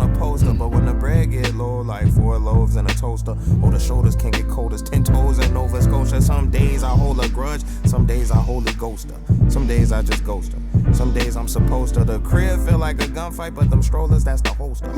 on a poster. But when the bread get low, like 4 loaves and a toaster, oh, the shoulders can get cold as 10 toes in Nova Scotia. Some days I hold a grudge, some days I holy ghost her. Some days I just ghost her. Some days I'm supposed to. The crib feel like a gunfight, but them strollers, that's the holster.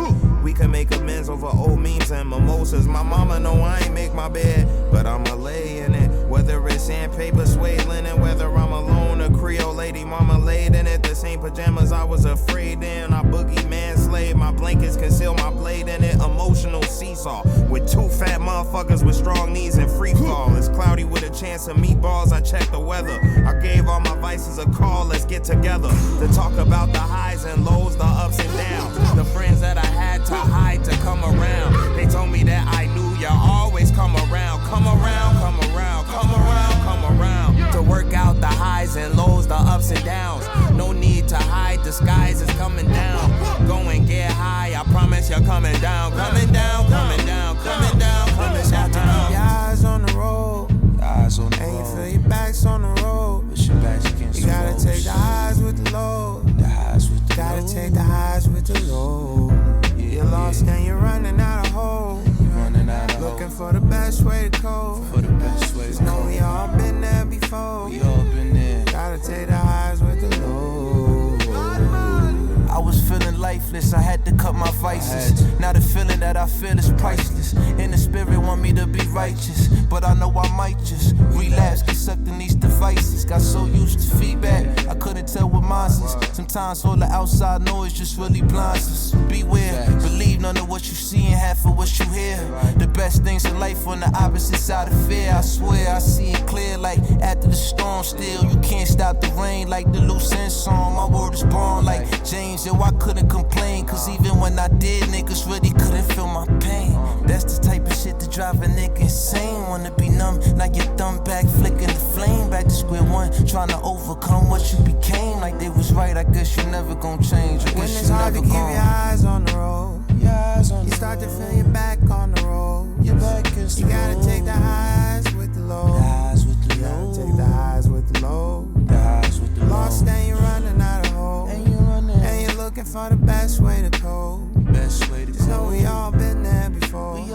We can make amends over old memes and mimosas. My mama know I ain't make my bed, but I'ma lay in it. Whether it's sandpaper, suede linen, whether I'm alone, a Creole lady, mama laid in it. The same pajamas I was afraid in. I boogie man slave, my blankets conceal my blade in it. Emotional seesaw with 2 fat motherfuckers with strong knees and free fall. It's cloudy with a chance of meatballs. I check the weather. I gave all my vices a call. Let's get together to talk about the highs and lows, the ups and downs. The friends that I had to hide to come around. They told me that I knew you always come around. Come around, come around, come around, come around. To work out the highs and lows, the ups and downs. No need to hide, the skies is coming down. Go and get high, I promise you're coming down. Coming down, coming down, coming down, coming down. Keep your eyes on the road. And you feel your back's on the road. You gotta take the highs with the lows. Gotta take the highs with the lows. You're lost and you're running out of hope. Looking for the best way to cope. Cause know we all been there before. Gotta take the highs with the lows. I was feeling lifeless, I had to cut my vices. Now the feeling that I feel is priceless. In the spirit want me to be righteous, but I know I might just relapse, get sucked in these devices. Got so used to feedback, I couldn't tell what mine is. Sometimes all the outside noise just really blinds us. Beware, believe none of what you see and half of what you hear. The best things in life on the opposite side of fear. I swear I see it clear like after the storm. Still you can't stop the rain like the loose end song. My word is born like James. Yo, I couldn't complain, cause even when I did, niggas really couldn't feel my pain. That's the type of shit that drive a nigga insane. Wanna be numb, now your thumb back, flicking the flame. Back to square one, trying to overcome what you became. Like they was right, I guess you never gon' change. When it's hard to keep your eyes on the road, you start to feel your back on the road. You gotta take the highs with the lows. You gotta take the highs with the lows. Lost and you're running out of hope. And you're looking for the best way to cope. Just know we all been there before. You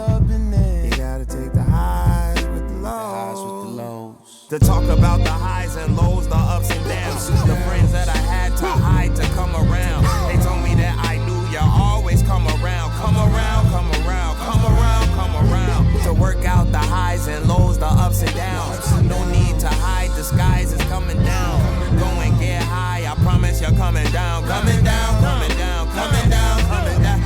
gotta take the highs with the lows. To talk about the highs and lows, the ups and downs. The friends that I had to hide to come around. They told me that I knew you always come around. Come around, come around, come around, come around. To work out the highs and lows, the ups and downs. No need to hide, the skies is coming down. Go and get high, I promise you're coming down. Coming down, coming down, coming down, coming down.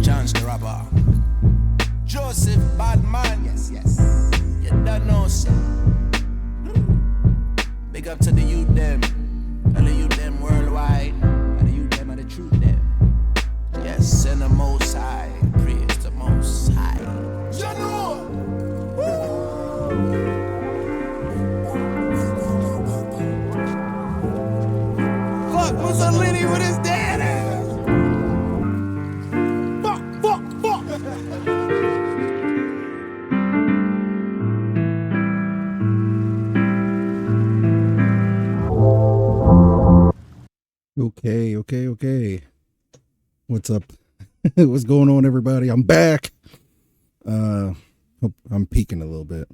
John's the rapper. Joseph Badman. Yes. You don't know, sir. Big up to the youth them. And the youth them worldwide. And the youth them are the truth them. Yes, and the most high. Praise the most high. Fuck Mussolini with his dad ass. Fuck. Okay. What's up? What's going on, everybody? I'm back. Hope I'm peaking a little bit.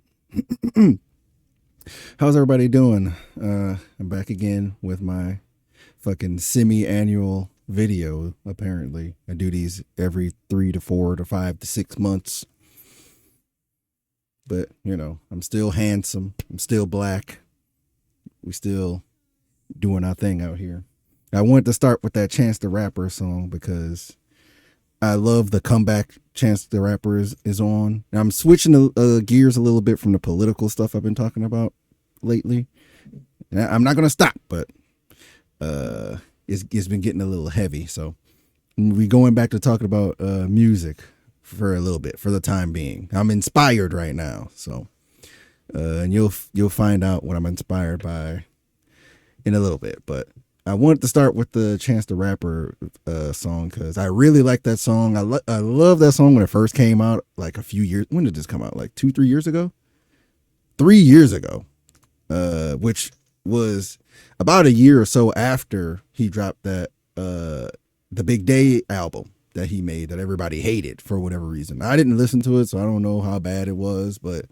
How's everybody doing? I'm back again with my fucking semi-annual video. Apparently, I do these every 3 to 4 to 5 to 6 months. But you know, I'm still handsome. I'm still black. We still doing our thing out here. I wanted to start with that Chance the Rapper song because I love the comeback Chance the Rapper is on. Now, I'm switching gears a little bit from the political stuff I've been talking about lately. I'm not going to stop, but it's been getting a little heavy. So we going back to talking about music for a little bit, for the time being. I'm inspired right now. So and you'll find out what I'm inspired by in a little bit. But I wanted to start with the Chance the Rapper song because I really like that song. I love that song when it first came out, like a few years. When did this come out? Like 2-3 years ago? 3 years ago. Which was about a year or so after he dropped that the Big Day album that he made that everybody hated for whatever reason. I didn't listen to it, so I don't know how bad it was, but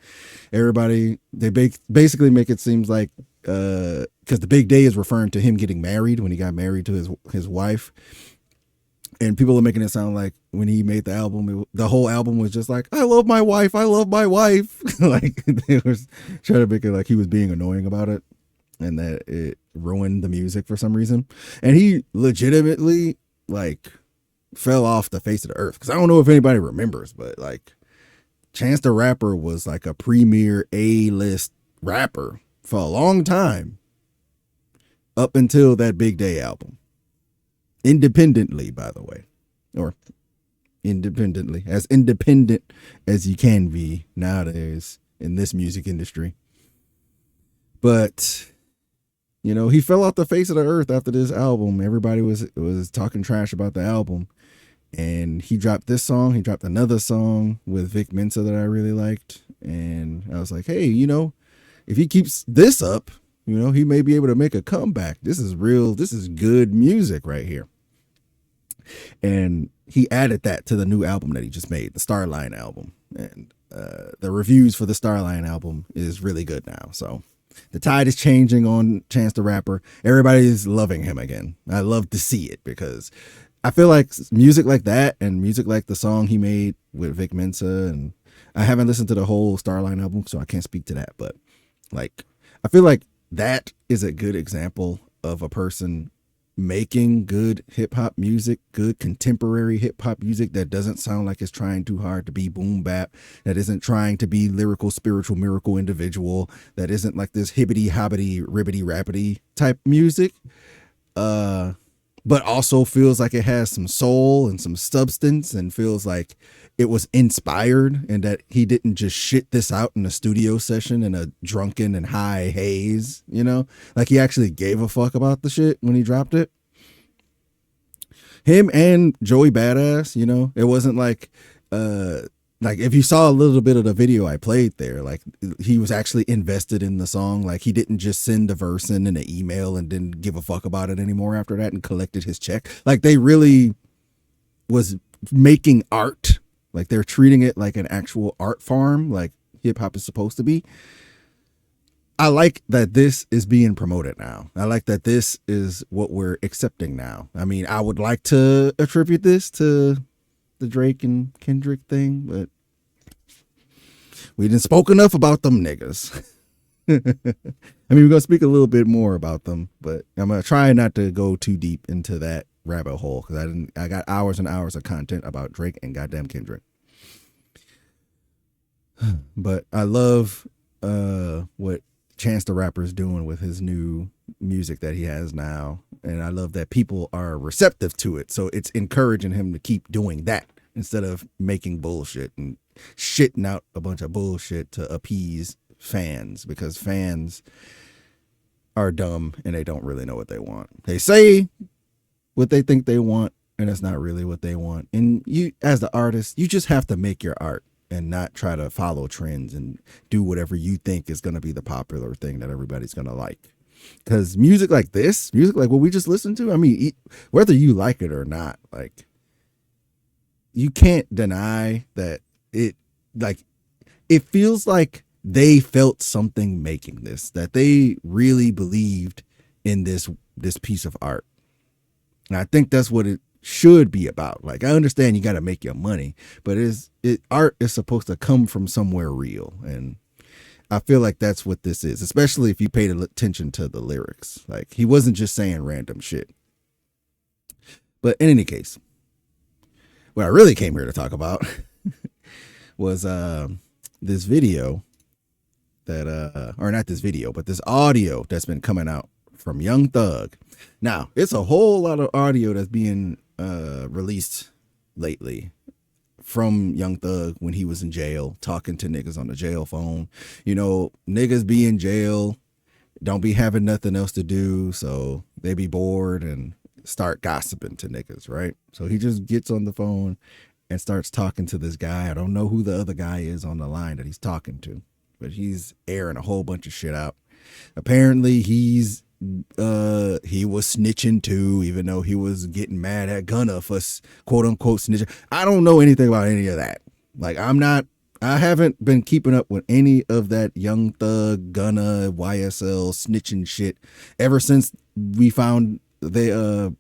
everybody, they basically make it seems like because the Big Day is referring to him getting married when he got married to his wife. And people are making it sound like when he made the album, the whole album was just like, I love my wife. I love my wife. Like they was trying to make it like he was being annoying about it and that it ruined the music for some reason. And he legitimately like fell off the face of the earth. Cause I don't know if anybody remembers, but like Chance the Rapper was like a premier A-list rapper for a long time up until that Big Day album. Independently, by the way, or independently, as independent as you can be nowadays in this music industry. But, you know, he fell off the face of the earth after this album. Everybody was talking trash about the album. And he dropped this song. He dropped another song with Vic Mensa that I really liked. And I was like, hey, you know, if he keeps this up, you know, he may be able to make a comeback. This is real. This is good music right here. And he added that to the new album that he just made, the Starline album. And the reviews for the Starline album is really good now. So the tide is changing on Chance the Rapper. Everybody's loving him again. I love to see it because I feel like music like that and music like the song he made with Vic Mensa, and I haven't listened to the whole Starline album, so I can't speak to that. But like, I feel like that is a good example of a person making good hip hop music, good contemporary hip hop music that doesn't sound like it's trying too hard to be boom bap, that isn't trying to be lyrical, spiritual, miracle individual, that isn't like this hibbity hobbity ribbity rappity type music, but also feels like it has some soul and some substance and feels like it was inspired and that he didn't just shit this out in a studio session in a drunken and high haze, you know, like he actually gave a fuck about the shit when he dropped it. Him and Joey Badass, you know, it wasn't like if you saw a little bit of the video I played there, like he was actually invested in the song. Like he didn't just send the verse in an email and didn't give a fuck about it anymore after that and collected his check. Like they really was making art. Like they're treating it like an actual art farm, like hip hop is supposed to be. I like that this is being promoted now. I like that this is what we're accepting now. I mean, I would like to attribute this to the Drake and Kendrick thing, but we didn't spoke enough about them niggas. I mean, we're gonna speak a little bit more about them, but I'm gonna try not to go too deep into that rabbit hole because I got hours and hours of content about Drake and goddamn Kendrick. But I love what Chance the Rapper is doing with his new music that he has now. And I love that people are receptive to it. So it's encouraging him to keep doing that instead of making bullshit and shitting out a bunch of bullshit to appease fans, because fans are dumb and they don't really know what they want. They say what they think they want and it's not really what they want. And you, as the artist, you just have to make your art and not try to follow trends and do whatever you think is going to be the popular thing that everybody's going to like. Because music like this, music like what we just listened to, I mean, whether you like it or not, like, you can't deny that it feels like they felt something making this, that they really believed in this piece of art. And I think that's what it should be about. Like, I understand you got to make your money, but art is supposed to come from somewhere real. And I feel like that's what this is, especially if you paid attention to the lyrics. Like, he wasn't just saying random shit. But in any case, what I really came here to talk about was this video that or not this video, but this audio that's been coming out from Young Thug. Now, it's a whole lot of audio that's being released lately from Young Thug when he was in jail, talking to niggas on the jail phone. You know, niggas be in jail, don't be having nothing else to do, so they be bored and start gossiping to niggas, right? So he just gets on the phone and starts talking to this guy. I don't know who the other guy is on the line that he's talking to, but he's airing a whole bunch of shit out. Apparently he was snitching too, even though he was getting mad at Gunna for quote unquote snitching. I don't know anything about any of that. Like I haven't been keeping up with any of that Young Thug, Gunna, YSL snitching shit ever since we found they ever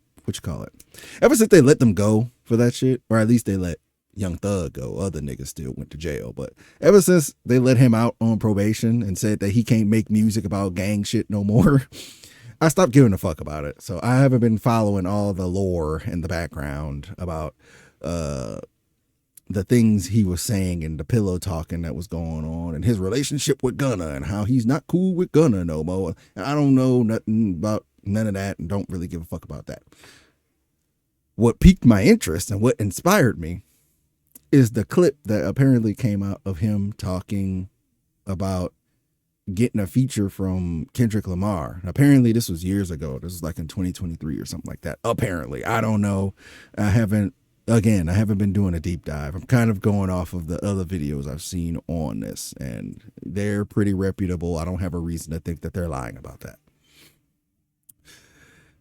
since they let them go for that shit, or at least they let Young Thug go. Other niggas still went to jail, but ever since they let him out on probation and said that he can't make music about gang shit no more, I stopped giving a fuck about it. So I haven't been following all the lore in the background about the things he was saying and the pillow talking that was going on and his relationship with Gunna and how he's not cool with Gunna no more. And I don't know nothing about none of that and don't really give a fuck about that. What piqued my interest and what inspired me is the clip that apparently came out of him talking about getting a feature from Kendrick Lamar. Apparently this was years ago. This was like in 2023 or something like that. Apparently, I don't know. I haven't been doing a deep dive. I'm kind of going off of the other videos I've seen on this, and they're pretty reputable. I don't have a reason to think that they're lying about that.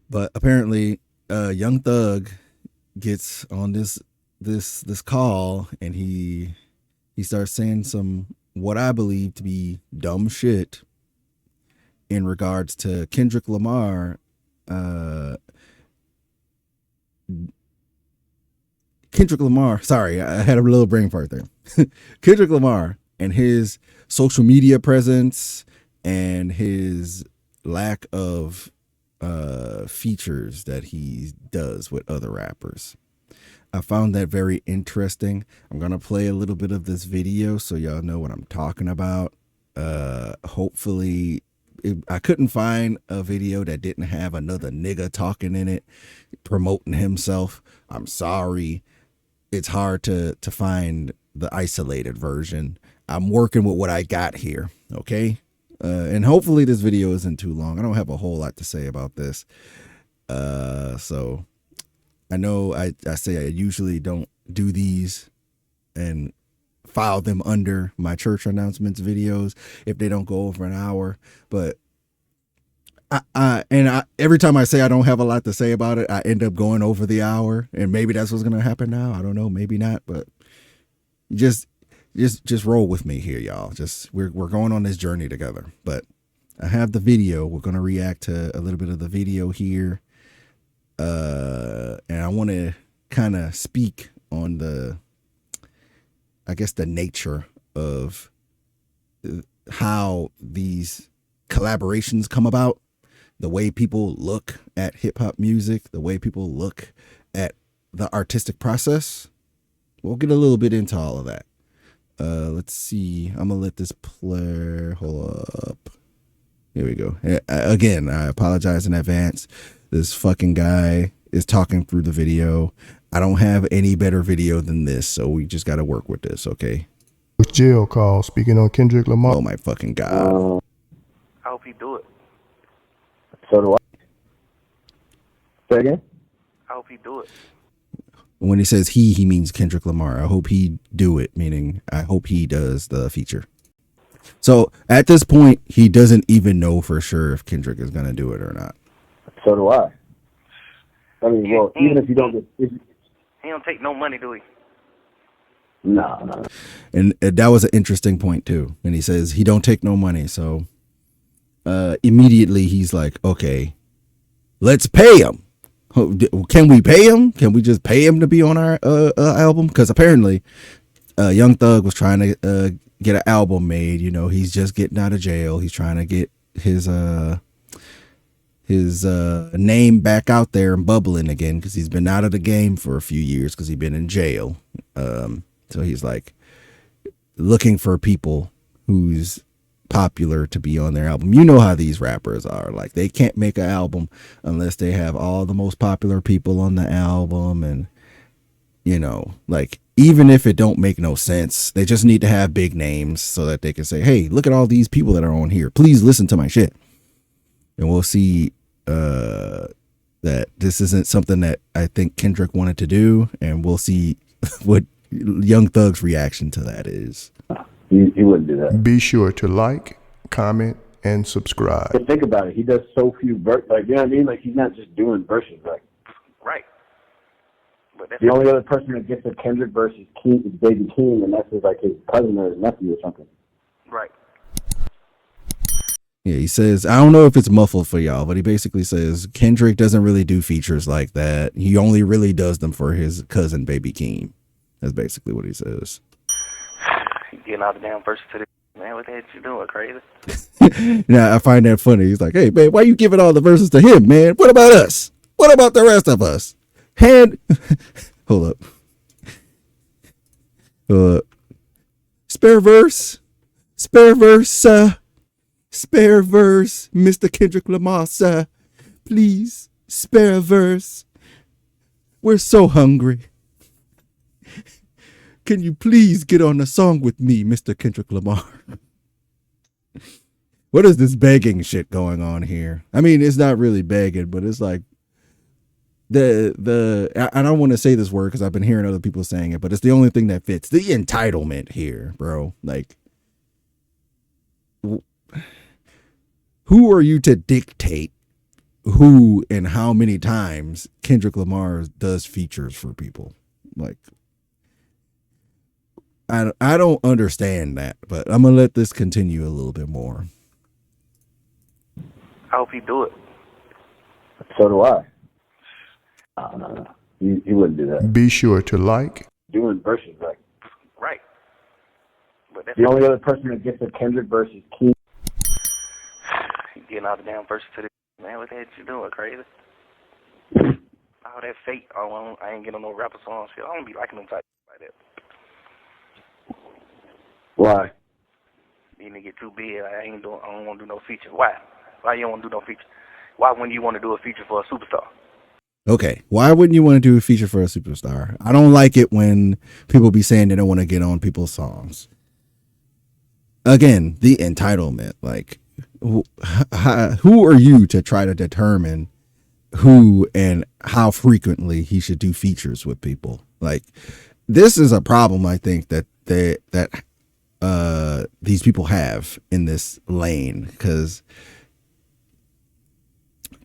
But apparently, Young Thug gets on this call, and he starts saying some what I believe to be dumb shit in regards to Kendrick Lamar. Sorry, I had a little brain fart there. Kendrick Lamar and his social media presence and his lack of features that he does with other rappers. I found that very interesting. I'm going to play a little bit of this video so y'all know what I'm talking about. Hopefully, I couldn't find a video that didn't have another nigga talking in it, promoting himself. I'm sorry. It's hard to find the isolated version. I'm working with what I got here, okay? And hopefully this video isn't too long. I don't have a whole lot to say about this. So I know I say I usually don't do these and file them under my church announcements videos if they don't go over an hour, but every time I say I don't have a lot to say about it, I end up going over the hour, and maybe that's what's gonna happen now. I don't know, maybe not, but just roll with me here, y'all. We're going on this journey together. But I have the video. We're gonna react to a little bit of the video here, and I want to kind of speak on the nature of how these collaborations come about. The way people look at hip hop music, the way people look at the artistic process. We'll get a little bit into all of that. Let's see. I'm gonna let this play. Hold up. Here we go. Again, I apologize in advance. This fucking guy is talking through the video. I don't have any better video than this, so we just got to work with this, okay? Jail call speaking on Kendrick Lamar. Oh my fucking God. I hope he do it. So do I. Say again? I hope he do it. When he says he means Kendrick Lamar. I hope he do it, meaning I hope he does the feature. So at this point, he doesn't even know for sure if Kendrick is going to do it or not. So do I. I mean, well, even if you don't get... He don't take no money, do he? No. And that was an interesting point too. And he says he don't take no money. So immediately he's like, okay, let's pay him. Can we pay him? Can we just pay him to be on our album? Because apparently Young Thug was trying to get an album made. You know, he's just getting out of jail. He's trying to get his name back out there and bubbling again, because he's been out of the game for a few years because he's been in jail. So he's like looking for people who's popular to be on their album. You know how these rappers are. Like, they can't make an album unless they have all the most popular people on the album. And, you know, like, even if it don't make no sense, they just need to have big names so that they can say, hey, look at all these people that are on here. Please listen to my shit. And we'll see that this isn't something that I think Kendrick wanted to do. And we'll see what Young Thug's reaction to that is. He wouldn't do that. Be sure to like, comment, and subscribe. But think about it. He does so few verses. Like, you know what I mean? Like, he's not just doing verses. Like, Right. But that's the only other person that gets a Kendrick versus King is Baby King, and that's like his cousin or his nephew or something. right. Yeah, he says, I don't know if it's muffled for y'all, but he basically says Kendrick doesn't really do features like that. He only really does them for his cousin, Baby Keem. That's basically what he says. You getting all the damn verses to this. Man, what the heck you doing, crazy? Now, I find that funny. He's like, hey, man, why you giving all the verses to him, man? What about us? What about the rest of us? Hold up. Spare verse, Mr. Kendrick Lamar, sir. Please, spare a verse. We're so hungry. Can you please get on a song with me, Mr. Kendrick Lamar? What is this begging shit going on here? I mean, it's not really begging, but it's like I don't want to say this word because I've been hearing other people saying it, but it's the only thing that fits. The entitlement here, bro. Like, who are you to dictate who and how many times Kendrick Lamar does features for people? Like, I don't understand that, but I'm gonna let this continue a little bit more. I hope he do it. So do I. No. He wouldn't do that. Be sure to like, Doing verses, like, Right. But that's the only other person that gets a Kendrick versus King. You getting all the damn verses to this. Man, what the heck you doing, crazy? All that fake. I ain't getting no rapper song shit. I don't be liking them type like that. Why? You nigga get too big. I don't want to do no feature. Why? Why you don't want to do no feature? Why wouldn't you want to do a feature for a superstar? Okay, why wouldn't you want to do a feature for a superstar? I don't like it when people be saying they don't want to get on people's songs. Again, the entitlement. Like, who are you to try to determine who and how frequently he should do features with people? Like, this is a problem I think that these people have in this lane, because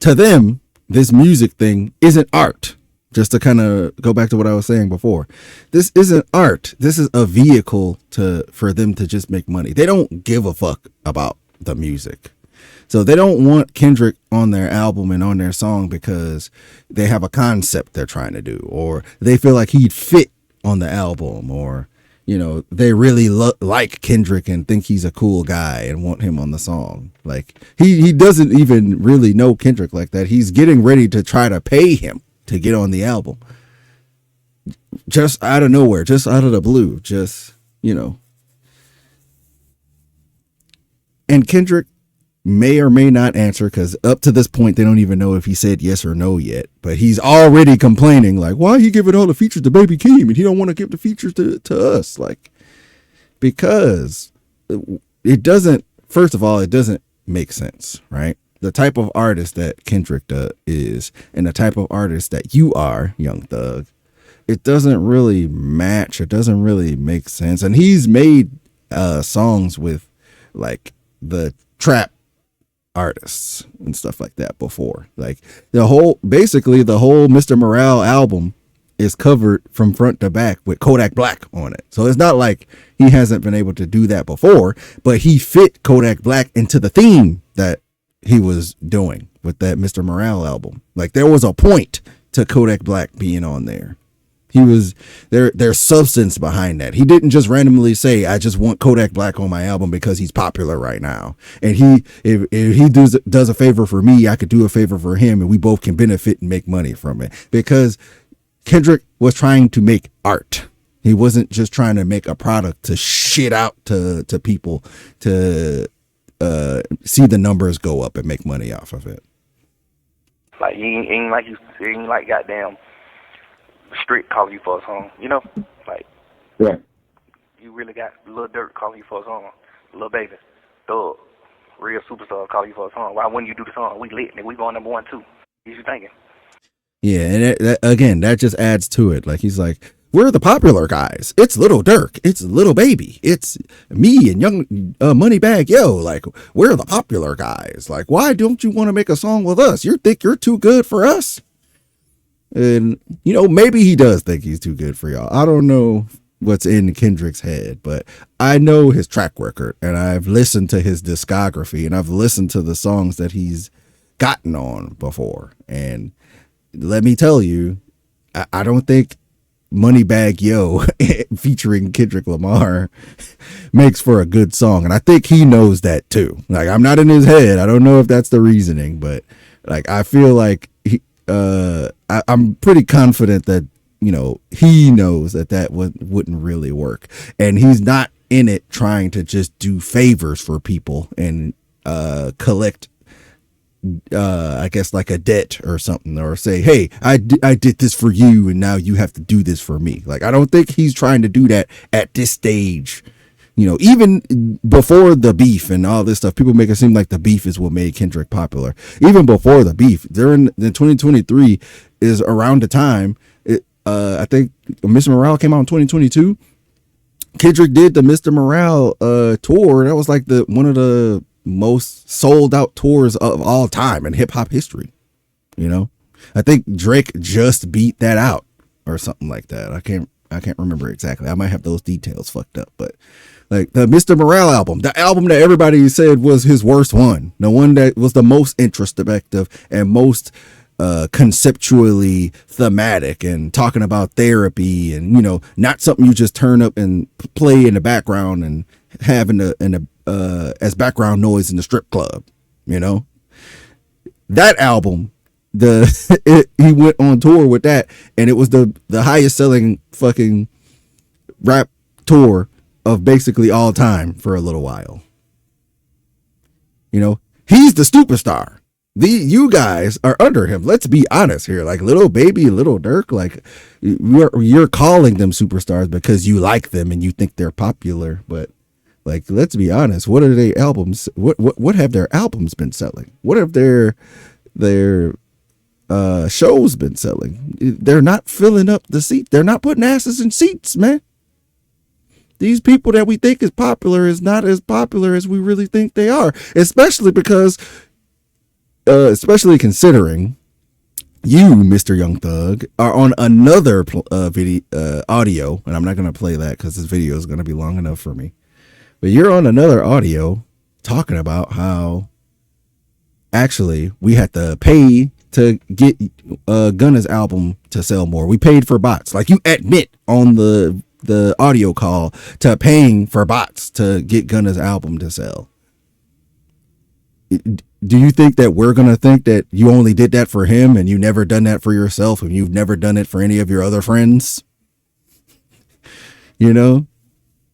to them, this music thing isn't art. Just to kind of go back to what I was saying before, this isn't art. This is a vehicle for them to just make money. They don't give a fuck about the music. So they don't want Kendrick on their album and on their song because they have a concept they're trying to do, or they feel like he'd fit on the album, or, you know, they really like Kendrick and think he's a cool guy and want him on the song. Like, he doesn't even really know Kendrick like that. He's getting ready to try to pay him to get on the album. Just out of nowhere, just out of the blue, just, you know. And Kendrick may or may not answer, because up to this point, they don't even know if he said yes or no yet. But he's already complaining, like, why he giving all the features to Baby Keem and he don't want to give the features to us? Like, because it doesn't, first of all, it doesn't make sense, right? The type of artist that Kendrick is and the type of artist that you are, Young Thug, it doesn't really match. It doesn't really make sense. And he's made songs with, like, the trap artists and stuff like that before. Like, basically the whole Mr. Morale album is covered from front to back with Kodak Black on it. So it's not like he hasn't been able to do that before, but he fit Kodak Black into the theme that he was doing with that Mr. Morale album. Like, there was a point to Kodak Black being on there. He was there's substance behind that. He didn't just randomly say, I just want Kodak Black on my album because he's popular right now. And if he does a favor for me, I could do a favor for him, and we both can benefit and make money from it. Because Kendrick was trying to make art. He wasn't just trying to make a product to shit out to people to see the numbers go up and make money off of it. Like, he ain't like goddamn Street calling you for a song, you know? Like, Yeah. you really got Lil Durk calling you for a song, Lil Baby, Thug, real superstar calling you for a song. Why wouldn't you do the song? We lit, and we going #1 too. What you thinking? Yeah, and that, again, that just adds to it. Like, he's like, we're the popular guys. It's Little Dirk. It's Little Baby. It's me and Young Moneybag Yo. Like, we're the popular guys. Like, why don't you want to make a song with us? You think you're too good for us? And, you know, maybe he does think he's too good for y'all. I don't know what's in Kendrick's head, but I know his track record, and I've listened to his discography, and I've listened to the songs that he's gotten on before. And let me tell you, I don't think Moneybag Yo featuring Kendrick Lamar makes for a good song. And I think he knows that too. Like, I'm not in his head. I don't know if that's the reasoning, but like, I feel like I'm pretty confident that, you know, he knows that wouldn't really work. And he's not in it trying to just do favors for people and collect I guess like a debt or something, or say, hey, I did this for you and now you have to do this for me. Like, I don't think he's trying to do that at this stage. You know, even before the beef and all this stuff, people make it seem like the beef is what made Kendrick popular. Even before the beef, during the 2023 is around the time I think Mr. Morale came out in 2022. Kendrick did the Mr. Morale tour. That was like one of the most sold out tours of all time in hip hop history. You know, I think Drake just beat that out or something like that. I can't remember exactly. I might have those details fucked up, but like the Mr. Morale album, the album that everybody said was his worst one, the one that was the most introspective and most conceptually thematic and talking about therapy and, you know, not something you just turn up and play in the background and have as background noise in the strip club. You know, that album, he went on tour with that, and it was the highest selling fucking rap tour of basically all time for a little while. You know, he's the superstar. You guys are under him. Let's be honest here. Like Little Baby, Little Dirk, like you're calling them superstars because you like them and you think they're popular. But like, let's be honest. What are their albums? What have their albums been selling? What have their shows been selling? They're not filling up the seat. They're not putting asses in seats, man. These people that we think is popular is not as popular as we really think they are, especially considering you, Mr. Young Thug, are on another video audio, and I'm not going to play that because this video is going to be long enough for me. But you're on another audio talking about how actually we had to pay to get Gunna's album to sell more. We paid for bots. Like, you admit on the audio call to paying for bots to get Gunna's album to sell. Do you think that we're going to think that you only did that for him and you never done that for yourself and you've never done it for any of your other friends? You know,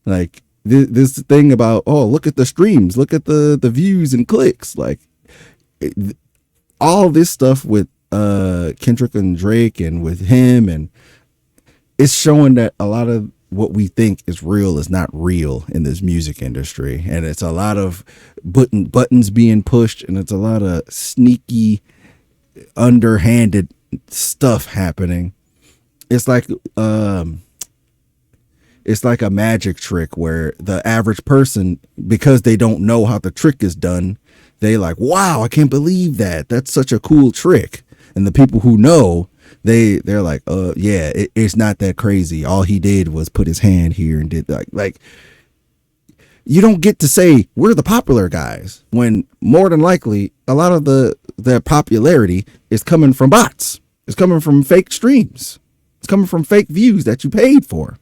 like this thing about, oh, look at the streams, look at the views and clicks. Like, all this stuff with Kendrick and Drake and with him, and it's showing that a lot of what we think is real is not real in this music industry. And it's a lot of buttons being pushed, and it's a lot of sneaky, underhanded stuff happening. It's like a magic trick where the average person, because they don't know how the trick is done, they like, wow, I can't believe that. That's such a cool trick. And the people who know, they're like, yeah, it's not that crazy. All he did was put his hand here and did like you don't get to say we're the popular guys when more than likely a lot of their popularity is coming from bots. It's coming from fake streams. It's coming from fake views that you paid for.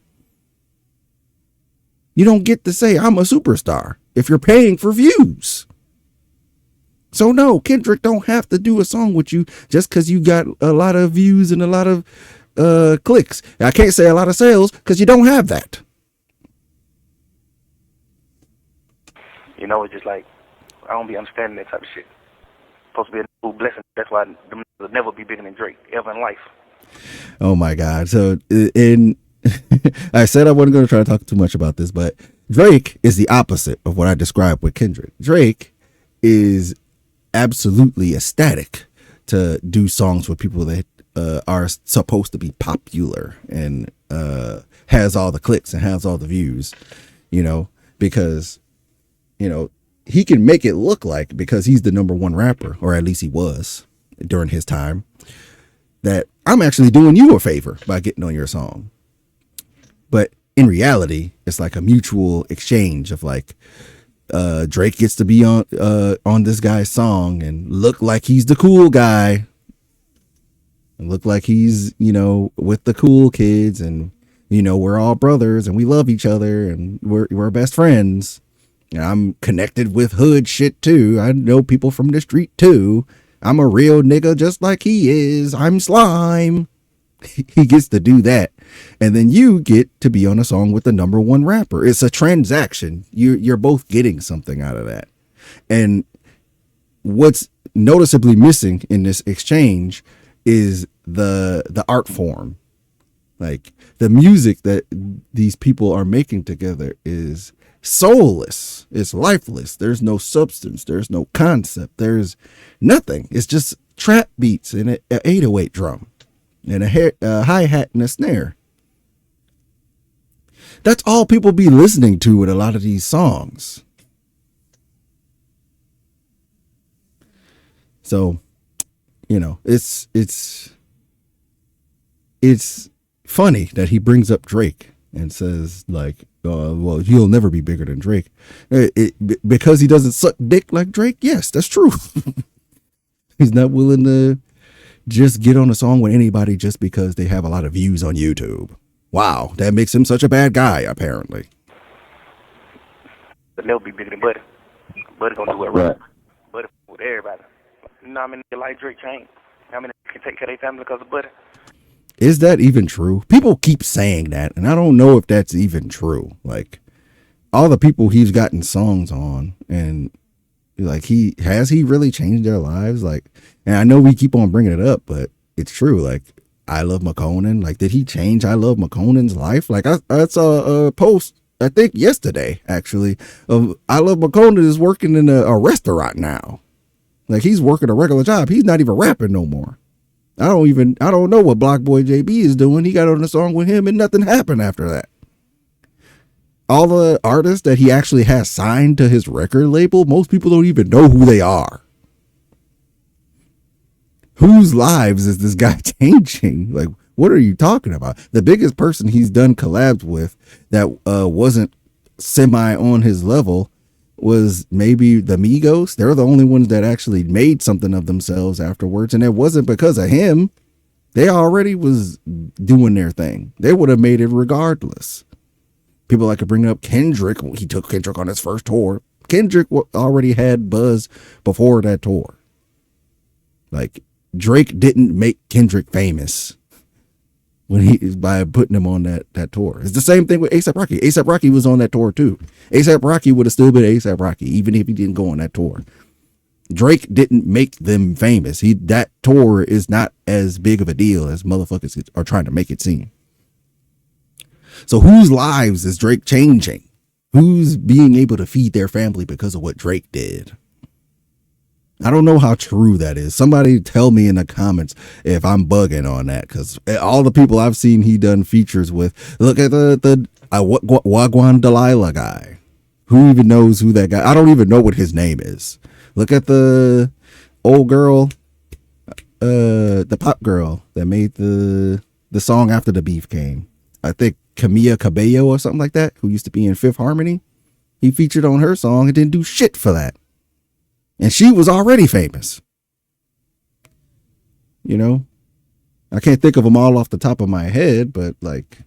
You don't get to say I'm a superstar if you're paying for views. So no, Kendrick don't have to do a song with you just because you got a lot of views and a lot of clicks. I can't say a lot of sales because you don't have that. You know, it's just like, I don't be understanding that type of shit. Supposed to be a new blessing. That's why them will never be bigger than Drake ever in life. Oh my God. So I said I wasn't going to try to talk too much about this, but Drake is the opposite of what I described with Kendrick. Drake is absolutely ecstatic to do songs with people that are supposed to be popular and has all the clicks and has all the views, because, he can make it look like, because he's the number one rapper, or at least he was during his time, that I'm actually doing you a favor by getting on your song. But in reality, it's like a mutual exchange of like, Drake gets to be on this guy's song and look like he's the cool guy, and look like he's, with the cool kids, and, we're all brothers and we love each other and we're best friends. And I'm connected with hood shit too. I know people from the street too. I'm a real nigga just like he is. I'm Slime. He gets to do that. And then you get to be on a song with the number one rapper. It's a transaction. You're both getting something out of that. And what's noticeably missing in this exchange is the art form. Like, the music that these people are making together is soulless. It's lifeless. There's no substance. There's no concept. There's nothing. It's just trap beats and an 808 drum and a hi-hat and a snare. That's all people be listening to with a lot of these songs. So, it's funny that he brings up Drake and says like, well, he'll never be bigger than Drake. Because he doesn't suck dick like Drake. Yes, that's true. He's not willing to just get on a song with anybody just because they have a lot of views on YouTube. Wow, that makes him such a bad guy, apparently. But they'll be bigger than Buddy. Buddy gonna do it right. Buddy with everybody. How many like Drake change? How many can take care of their family because of Buddy? Is that even true? People keep saying that, and I don't know if that's even true. Like, all the people he's gotten songs on, and like, he really changed their lives? Like, and I know we keep on bringing it up, but it's true. Like, I Love McConan. Like, did he change I Love McConan's life? Like, I saw a post, I think yesterday, actually, of I Love McConan is working in a restaurant now. Like, he's working a regular job. He's not even rapping no more. I don't know what Block Boy JB is doing. He got on a song with him and nothing happened after that. All the artists that he actually has signed to his record label, most people don't even know who they are. Whose lives is this guy changing? Like, what are you talking about? The biggest person he's done collabs with that wasn't semi on his level was maybe the Migos. They're the only ones that actually made something of themselves afterwards, and it wasn't because of him. They already was doing their thing. They would have made it regardless. People like to bring up Kendrick. He took Kendrick on his first tour. Kendrick already had buzz before that tour. Like, Drake didn't make Kendrick famous by putting him on that tour. It's the same thing with A$AP Rocky. A$AP Rocky was on that tour too. A$AP Rocky would have still been A$AP Rocky even if he didn't go on that tour. Drake didn't make them famous. That tour is not as big of a deal as motherfuckers are trying to make it seem. So whose lives is Drake changing? Who's being able to feed their family because of what Drake did? I don't know how true that is. Somebody tell me in the comments if I'm bugging on that, because all the people I've seen he done features with, look at the Wagwan Delilah guy. Who even knows who that guy? I don't even know what his name is. Look at the old girl, the pop girl that made the song after the beef came. I think Camilla Cabello or something like that, who used to be in Fifth Harmony. He featured on her song and didn't do shit for that. And she was already famous. I can't think of them all off the top of my head, but like,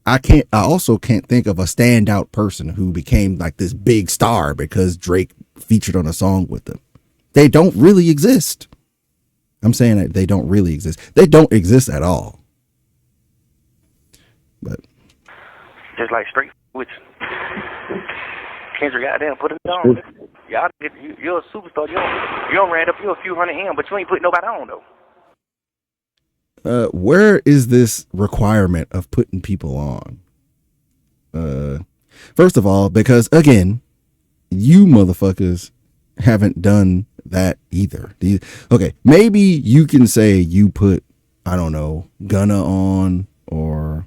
I also can't think of a standout person who became like this big star because Drake featured on a song with them. They don't really exist. I'm saying that they don't really exist. They don't exist at all. But just like straight which Kendrick goddamn put it on. Y'all, you're a superstar. You don't ran up you a few hundred M, but you ain't putting nobody on though. Where is this requirement of putting people on? First of all, because again, you motherfuckers haven't done that either. Okay, maybe you can say you put, I don't know, Gunna on, or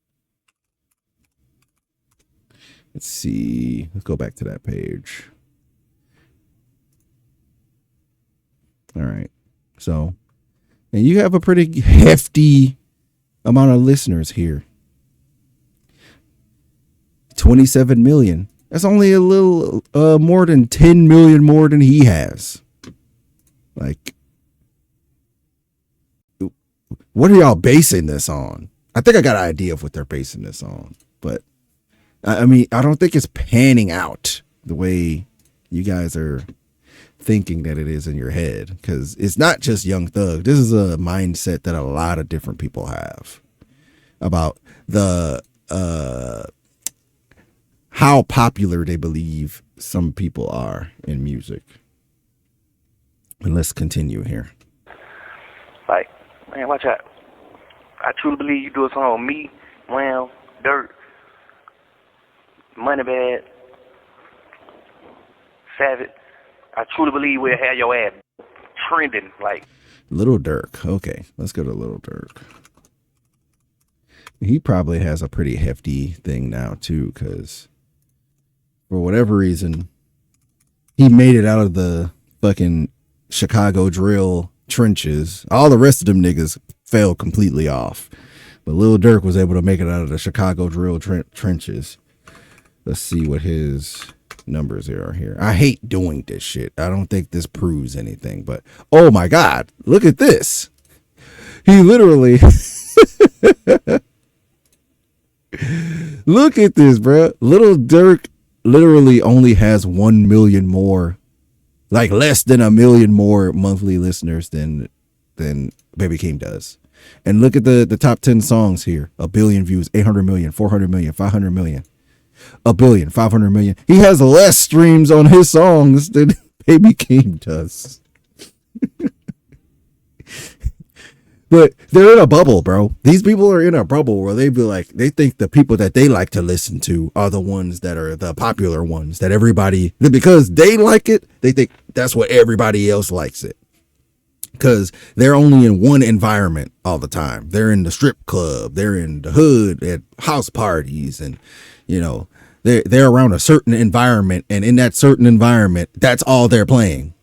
Let's see. Let's go back to that page. All right. So, and you have a pretty hefty amount of listeners here. 27 million. That's only a little more than 10 million more than he has. Like, what are y'all basing this on? I think I got an idea of what they're basing this on, but I mean, I don't think it's panning out the way you guys are thinking that it is in your head, because it's not just Young Thug. This is a mindset that a lot of different people have about the how popular they believe some people are in music. And let's continue here. Like, man, watch out. I truly believe you do a song on me, Wham, Dirt, Moneybag, Savage. I truly believe we'll have your ass trending. Like, Little Durk. Okay, let's go to Little Durk. He probably has a pretty hefty thing now too, because for whatever reason, he made it out of the fucking Chicago drill trenches. All the rest of them niggas fell completely off, but Lil Durk was able to make it out of the Chicago drill trenches. Let's see what his numbers are here. I hate doing this shit. I don't think this proves anything, but oh my God, look at this. He literally look at this, bro. Little Durk literally only has 1 million more, like less than 1 million more monthly listeners than Baby Keem does. And look at the top 10 songs here. 1 billion views, 800 million, 400 million, 500 million, 1 billion, 500 million. He has less streams on his songs than Baby Keem does. But they're in a bubble, bro. These people are in a bubble where they be like, they think the people that they like to listen to are the ones that are the popular ones that everybody, because they like it, they think that's what everybody else likes it. Because they're only in one environment all the time. They're in the strip club, they're in the hood at house parties, and you know, they're around a certain environment, and in that certain environment, that's all they're playing.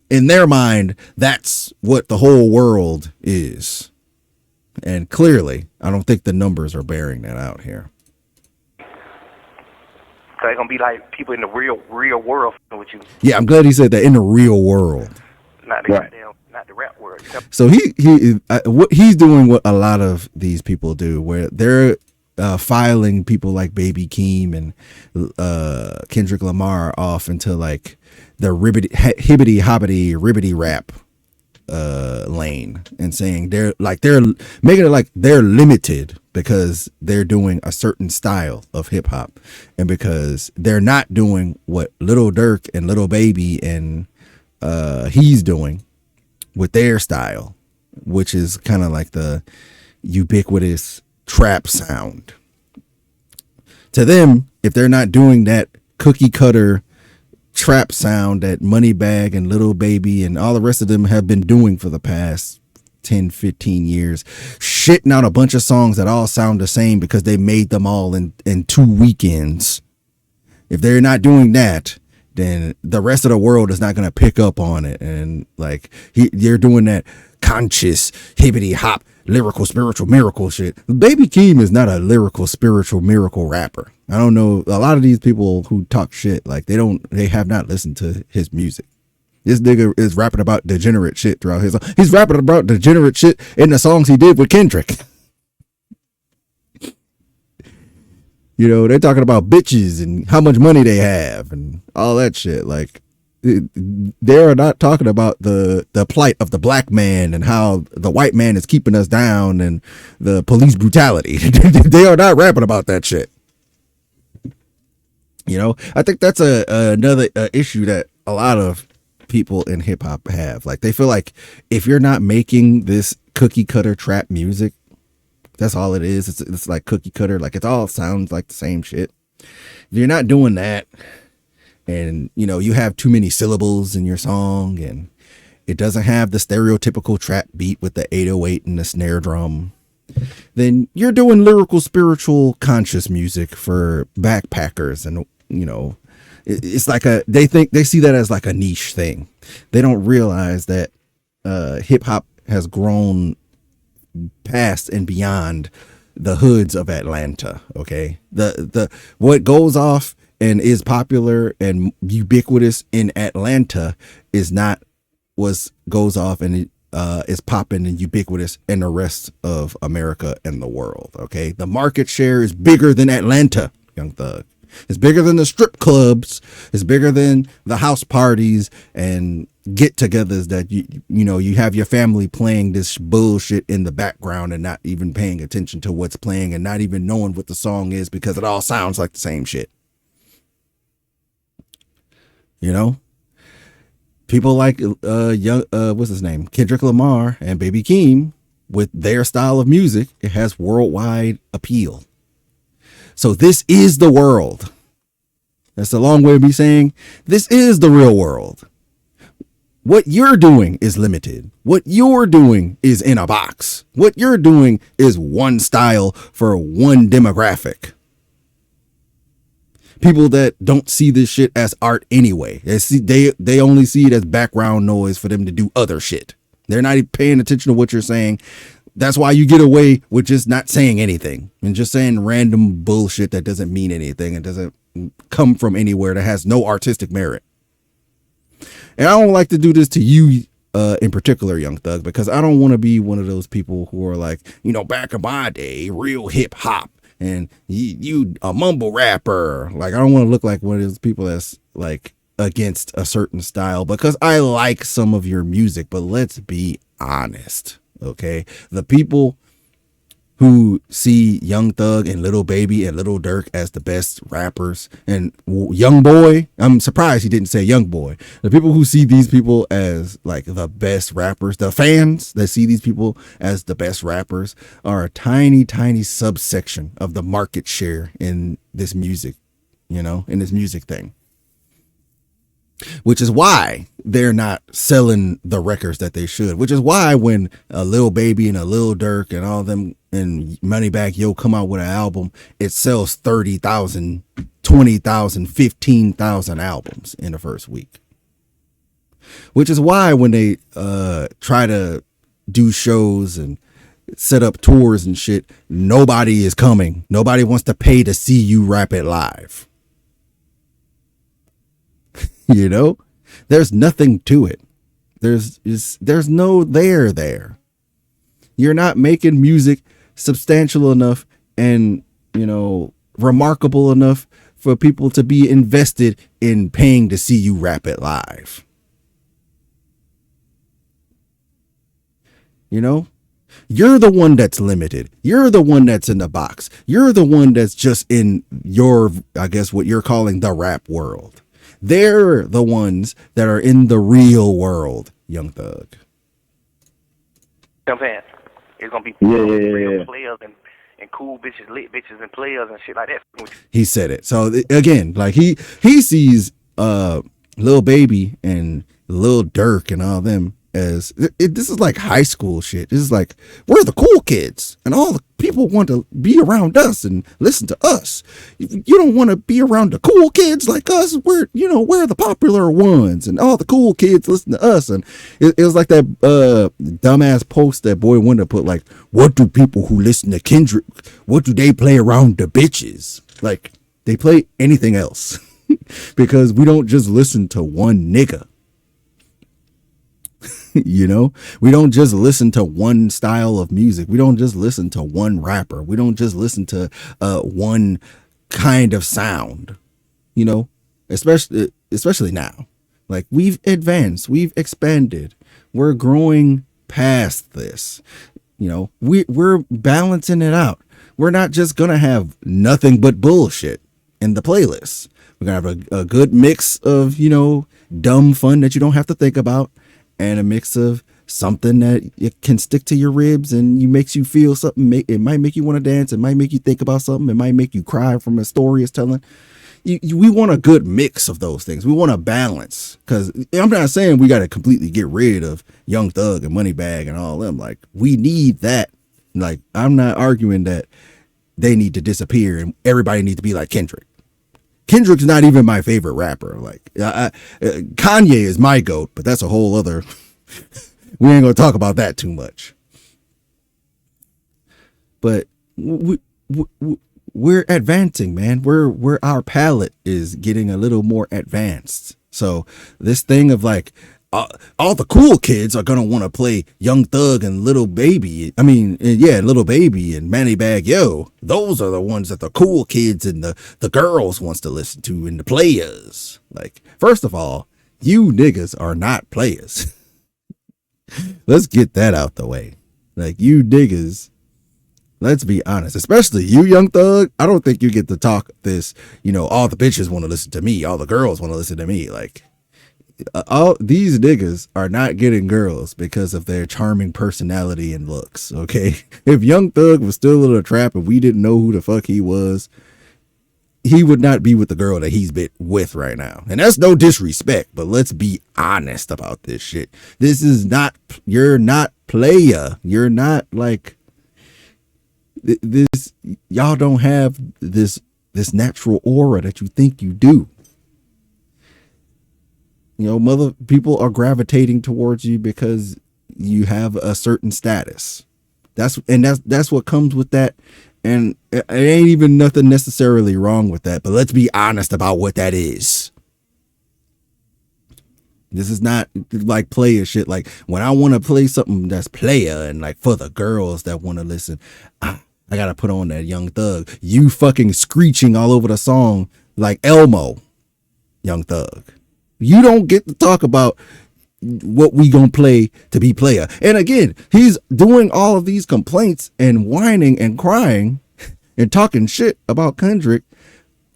In their mind, that's what the whole world is. And clearly, I don't think the numbers are bearing that out here. so they're going to be like people in the real world with you. Yeah, I'm glad he said that, in the real world. Not the goddamn, not the rap world. So what he's doing what a lot of these people do, where they're filing people like Baby Keem and Kendrick Lamar off into like the hibbity hobbity ribbity rap lane, and saying they're making it like they're limited because they're doing a certain style of hip hop, and because they're not doing what Little Durk and Little Baby and he's doing with their style, which is kind of like the ubiquitous trap sound. To them, if they're not doing that cookie cutter trap sound that Moneybag and Little Baby and all the rest of them have been doing for the past 10, 15 years, shitting out a bunch of songs that all sound the same because they made them all in 2 weekends. If they're not doing that, then the rest of the world is not going to pick up on it. And like, you're doing that conscious hibbity hop lyrical spiritual miracle shit. Baby Keem is not a lyrical spiritual miracle rapper. I don't know, a lot of these people who talk shit, like they have not listened to his music. This nigga is rapping about degenerate shit throughout he's rapping about degenerate shit in the songs he did with Kendrick. You know, they're talking about bitches and how much money they have and all that shit. Like, they're not talking about the plight of the black man and how the white man is keeping us down and the police brutality. They are not rapping about that shit. You know, I think that's another issue that a lot of people in hip hop have. Like, they feel like if you're not making this cookie cutter trap music, that's all it is. It's like cookie cutter. Like, it all sounds like the same shit. If you're not doing that, and you know, you have too many syllables in your song, and it doesn't have the stereotypical trap beat with the 808 and the snare drum, then you're doing lyrical, spiritual, conscious music for backpackers. And, it's like they see that as like a niche thing. They don't realize that hip hop has grown past and beyond the hoods of Atlanta. Okay. What goes off and is popular and ubiquitous in Atlanta is not what goes off and is popping and ubiquitous in the rest of America and the world. Okay. The market share is bigger than Atlanta, Young Thug. It's bigger than the strip clubs. It's bigger than the house parties and get-togethers that you have your family playing this bullshit in the background and not even paying attention to what's playing and not even knowing what the song is because it all sounds like the same shit. People like what's his name, Kendrick Lamar and Baby Keem, with their style of music, it has worldwide appeal. So this is the world. That's a long way of me saying this is the real world. What you're doing is limited. What you're doing is in a box. What you're doing is one style for one demographic. People that don't see this shit as art anyway. They only see it as background noise for them to do other shit. They're not even paying attention to what you're saying. That's why you get away with just not saying anything and just saying random bullshit that doesn't mean anything and doesn't come from anywhere, that has no artistic merit. And I don't like to do this to you in particular, Young Thug, because I don't want to be one of those people who are like, back in my day, real hip hop, and you a mumble rapper. Like, I don't want to look like one of those people that's like against a certain style, because I like some of your music, but let's be honest. Okay, the people who see Young Thug and Lil Baby and Lil Durk as the best rappers, and Young Boy, I'm surprised he didn't say Young Boy. The people who see these people as like the best rappers, the fans that see these people as the best rappers, are a tiny, tiny subsection of the market share in this music, in this music thing. Which is why they're not selling the records that they should. Which is why when a Lil Baby and a Lil Durk and all them and Moneybagg Yo come out with an album, it sells 30,000, 20,000, 15,000 albums in the first week. Which is why when they try to do shows and set up tours and shit, nobody is coming. Nobody wants to pay to see you rap it live. There's nothing to it. There's no there. You're not making music substantial enough and, remarkable enough for people to be invested in paying to see you rap it live. You're the one that's limited. You're the one that's in the box. You're the one that's just in your, I guess what you're calling the rap world. They're the ones that are in the real world, Young Thug. You know what I'm saying? It's going to be real players and cool bitches, lit bitches and players and shit like that. He said it. So again, like he sees Lil Baby and Lil Durk and all them as this is like high school shit. This is like, we're the cool kids and all the people want to be around us and listen to us. You don't want to be around the cool kids like us. We're the popular ones and all the cool kids listen to us. And it was like that dumbass post that Boy Wonder put, like, what do people who listen to Kendrick, what do they play around the bitches? Like, they play anything else because we don't just listen to one nigga. We don't just listen to one style of music. We don't just listen to one rapper. We don't just listen to one kind of sound, especially now. Like, we've advanced, we've expanded, we're growing past this. We're balancing it out. We're not just gonna have nothing but bullshit in the playlist. We're gonna have a good mix of dumb fun that you don't have to think about, and a mix of something that it can stick to your ribs and makes you feel something. It might make you want to dance. It might make you think about something. It might make you cry from a story it's telling. We want a good mix of those things. We want a balance, because I'm not saying we got to completely get rid of Young Thug and Moneybagg and all them. Like, we need that Like, I'm not arguing that they need to disappear and everybody needs to be like Kendrick. Kendrick's not even my favorite rapper. Like, Kanye is my GOAT, but that's a whole other. We ain't gonna talk about that too much. But we're advancing, man. We're our palette is getting a little more advanced. So this thing of like all the cool kids are gonna want to play Young Thug and Little Baby. I mean, yeah, Little Baby and Manny Bag Yo. Those are the ones that the cool kids and the girls wants to listen to and the players. Like, first of all, you niggas are not players. Let's get that out the way. Like, you niggas, let's be honest, especially you, Young Thug. I don't think you get to talk this, all the bitches want to listen to me. All the girls want to listen to me. Like, all these niggas are not getting girls because of their charming personality and looks. Okay. If Young Thug was still in a trap and we didn't know who the fuck he was, he would not be with the girl that he's been with right now. And that's no disrespect, but let's be honest about this shit. This is not, you're not player. You're not like this. Y'all don't have this natural aura that you think you do. Mother people are gravitating towards you because you have a certain status. That's what comes with that. And it ain't even nothing necessarily wrong with that, but let's be honest about what that is. This is not like player shit. Like, when I want to play something that's player and like for the girls that want to listen, I gotta put on that Young Thug. You fucking screeching all over the song like Elmo, Young Thug. You don't get to talk about what we gonna play to be player. And again, he's doing all of these complaints and whining and crying and talking shit about Kendrick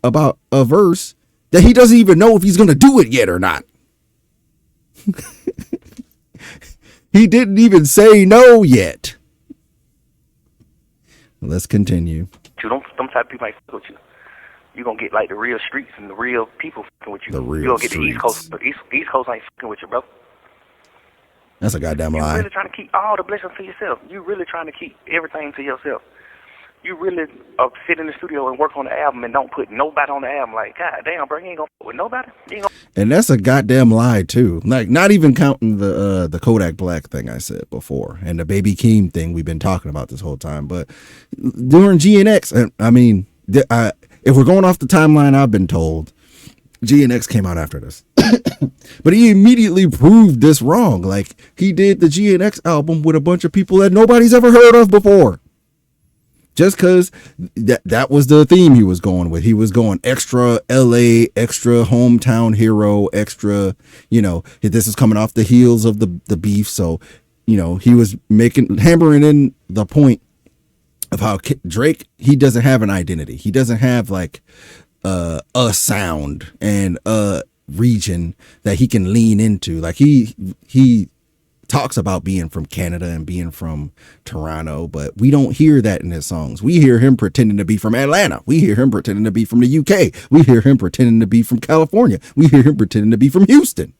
about a verse that he doesn't even know if he's gonna do it yet or not. He didn't even say no yet. Let's continue. Them type of people ain't fuck with you. You're going to get like the real streets and the real people fucking with you. The real You're going to get streets. the East Coast, but East Coast ain't fucking with you, bro. That's a goddamn lie. You're really trying to keep all the blessings to yourself. You're really trying to keep everything to yourself. You really sit in the studio and work on the album and don't put nobody on the album. Like, God damn, bro, you ain't going to fuck with nobody. And that's a goddamn lie too. Like, not even counting the Kodak Black thing I said before and the Baby Keem thing we've been talking about this whole time. But during GNX, I mean, if we're going off the timeline I've been told, GNX came out after this. But he immediately proved this wrong. Like, he did the GNX album with a bunch of people that nobody's ever heard of before. Just because that was the theme he was going with. He was going extra LA, extra hometown hero, extra, this is coming off the heels of the beef. So, he was hammering in the point of how Drake, he doesn't have an identity. He doesn't have like a sound and a region that he can lean into. Like, he talks about being from Canada and being from Toronto, but we don't hear that in his songs. We hear him pretending to be from Atlanta. We hear him pretending to be from the UK. We hear him pretending to be from California. We hear him pretending to be from Houston.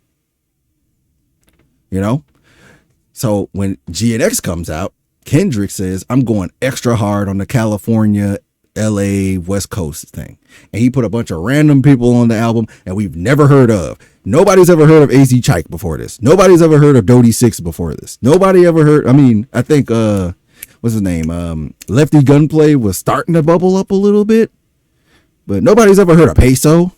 So when GNX comes out, Kendrick says, I'm going extra hard on the California, LA, West Coast thing. And he put a bunch of random people on the album that we've never heard of. Nobody's ever heard of AZ Chike before this. Nobody's ever heard of Dodie Six before this. Nobody ever heard, I think, what's his name? Lefty Gunplay was starting to bubble up a little bit. But nobody's ever heard of Peso.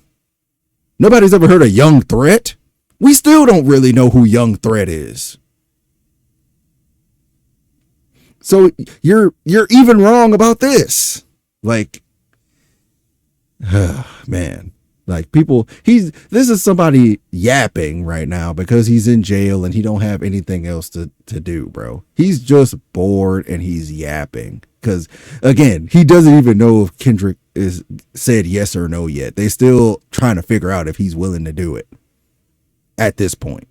Nobody's ever heard of Young Threat. We still don't really know who Young Threat is. So you're even wrong about this. Like, man, like this is somebody yapping right now because he's in jail and he don't have anything else to do, bro. He's just bored and he's yapping because, again, he doesn't even know if Kendrick is said yes or no yet. They still trying to figure out if he's willing to do it at this point.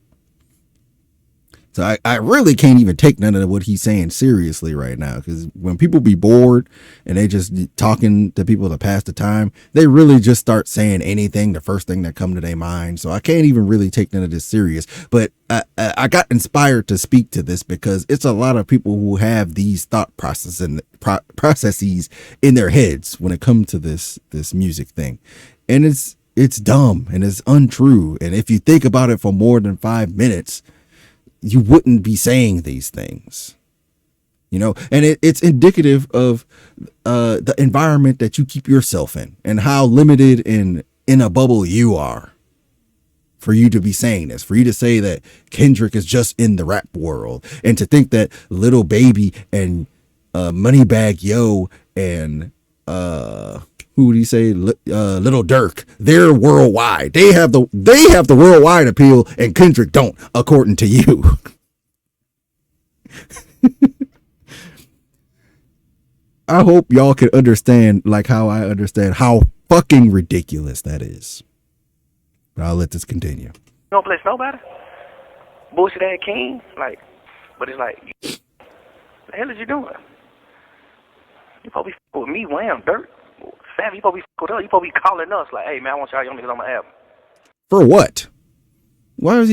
So I really can't even take none of what he's saying seriously right now, because when people be bored and they just talking to people to pass the time, they really just start saying anything, the first thing that come to their mind. So I can't even really take none of this serious. But I got inspired to speak to this because it's a lot of people who have these thought processes in their heads when it comes to this music thing, and it's dumb and it's untrue. And if you think about it for more than 5 minutes, you wouldn't be saying these things, you know, and it's indicative of the environment that you keep yourself in and how limited in a bubble you are for you to be saying this, for you to say that Kendrick is just in the rap world, and to think that Little Baby and Moneybagg Yo and who would he say? Little Dirk. They're worldwide. They have the worldwide appeal, and Kendrick don't, according to you. I hope y'all can understand, like how I understand, how fucking ridiculous that is. But I'll let this continue. You don't bless nobody. Bullshit ass king. Like, but it's like, the hell is you doing? You probably fuck with me, Wham, Dirt. Sam, you probably fuck with us. You probably calling us like, hey man, I want y'all young niggas on my album. For what? Why would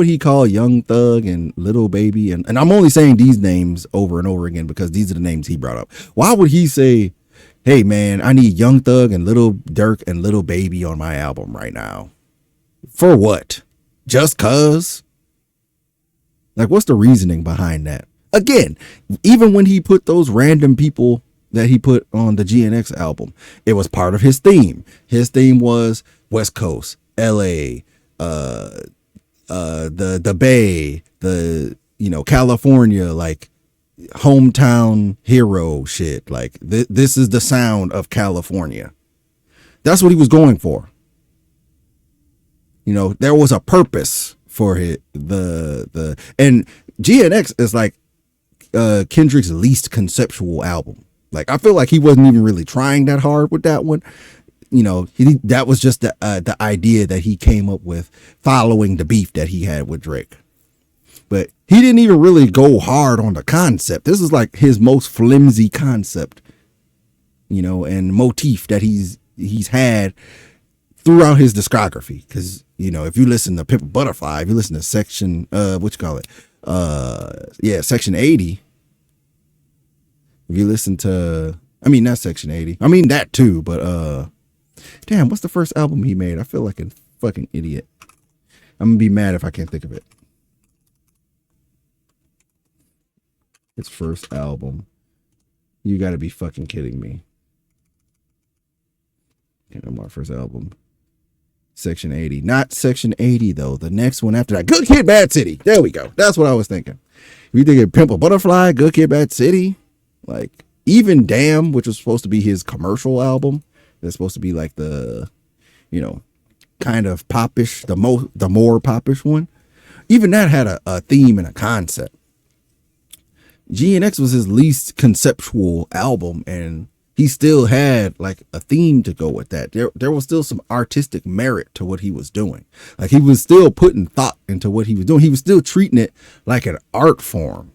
he call Young Thug and Little Baby and I'm only saying these names over and over again because these are the names he brought up. Why would he say, hey man, I need Young Thug and Little Dirk and Little Baby on my album right now? For what? Just cuz? Like, what's the reasoning behind that? Again, even when he put those random people that he put on the GNX album, it was part of his theme. His theme was West Coast, LA, the Bay, California, like hometown hero shit. Like this is the sound of California. That's what he was going for. You know, there was a purpose for it. And GNX is like Kendrick's least conceptual album. Like, I feel like he wasn't even really trying that hard with that one. You know, that was just the idea that he came up with following the beef that he had with Drake. But he didn't even really go hard on the concept. This is like his most flimsy concept, you know, and motif that he's had throughout his discography. Because, you know, if you listen to Pimp a Butterfly, if you listen to Section 80. If you listen to, I mean, not Section 80. I mean, that too, but, damn, what's the first album he made? I feel like a fucking idiot. I'm gonna be mad if I can't think of it. His first album. You gotta be fucking kidding me. Can't remember my first album. Section 80. Not Section 80, though. The next one after that. Good Kid, Bad City. There we go. That's what I was thinking. If you think of Pimp a Butterfly, Good Kid, Bad City, like, even Damn, which was supposed to be his commercial album, that's supposed to be like the, you know, kind of popish, the more popish one. Even that had a theme and a concept. GNX was his least conceptual album, and he still had like a theme to go with that. There was still some artistic merit to what he was doing. Like, he was still putting thought into what he was doing. He was still treating it like an art form.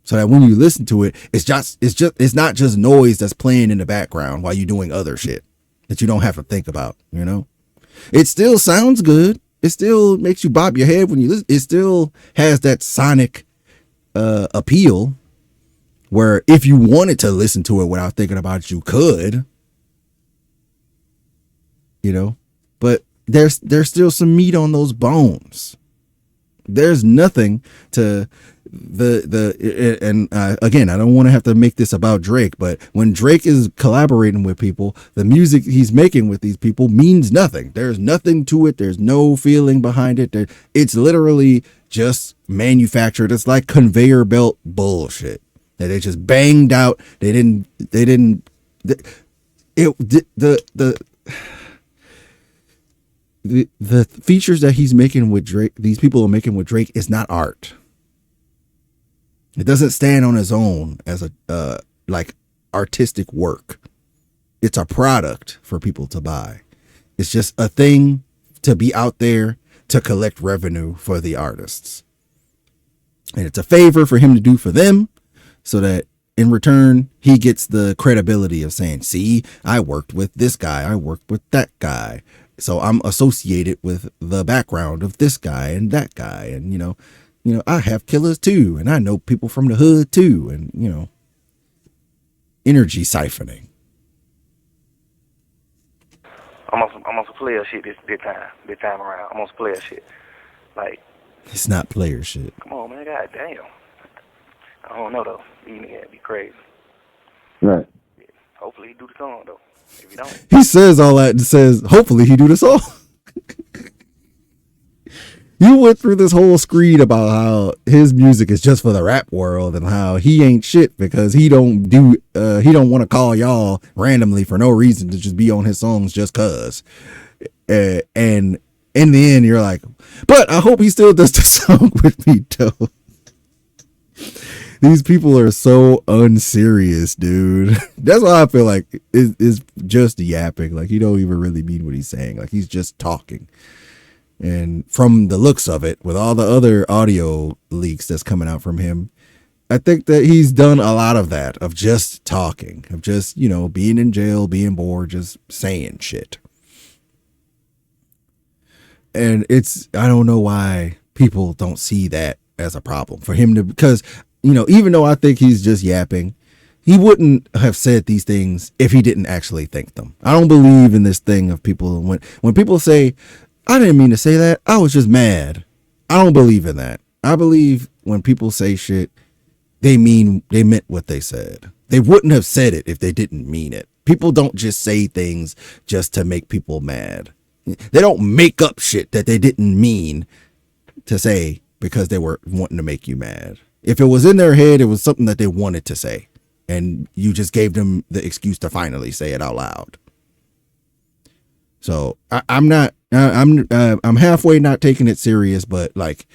So that when you listen to it, it's not just noise that's playing in the background while you're doing other shit that you don't have to think about, you know? It still sounds good. It still makes you bob your head when you listen. It still has that sonic appeal where if you wanted to listen to it without thinking about it, you could, you know? But there's still some meat on those bones. There's nothing to again, I don't want to have to make this about Drake, but when Drake is collaborating with people, the music he's making with these people means nothing. There's nothing to it. There's no feeling behind it. It's literally just manufactured. It's like conveyor belt bullshit that they just banged out. The features that he's making with Drake, these people are making with Drake, is not art. It doesn't stand on its own as a like artistic work. It's a product for people to buy. It's just a thing to be out there to collect revenue for the artists. And it's a favor for him to do for them so that in return, he gets the credibility of saying, see, I worked with this guy. I worked with that guy. So I'm associated with the background of this guy and that guy. And, I have killers too. And I know people from the hood too. And, energy siphoning. I'm on some player shit this time around. I'm on some player shit. Like, it's not player shit. Come on, man. God damn. I don't know, though. It'd be crazy. Right. Yeah. Hopefully he do the song, though. If he don't. He says all that and says, hopefully he do the song. You went through this whole screed about how his music is just for the rap world and how he ain't shit because he don't want to call y'all randomly for no reason to just be on his songs just cause. And in the end, you're like, but I hope he still does the song with me, though. These people are so unserious, dude. That's why I feel like it's just yapping. Like, he don't even really mean what he's saying. Like, he's just talking. And from the looks of it, with all the other audio leaks that's coming out from him, I think that he's done a lot of that, of just talking, of just, being in jail, being bored, just saying shit. And I don't know why people don't see that as a problem for him to, because, even though I think he's just yapping, he wouldn't have said these things if he didn't actually think them. I don't believe in this thing of people, when people say, I didn't mean to say that, I was just mad. I don't believe in that. I believe when people say shit, they meant what they said. They wouldn't have said it if they didn't mean it. People don't just say things just to make people mad. They don't make up shit that they didn't mean to say because they were wanting to make you mad. If it was in their head, it was something that they wanted to say, and you just gave them the excuse to finally say it out loud. So I'm halfway not taking it serious, but like,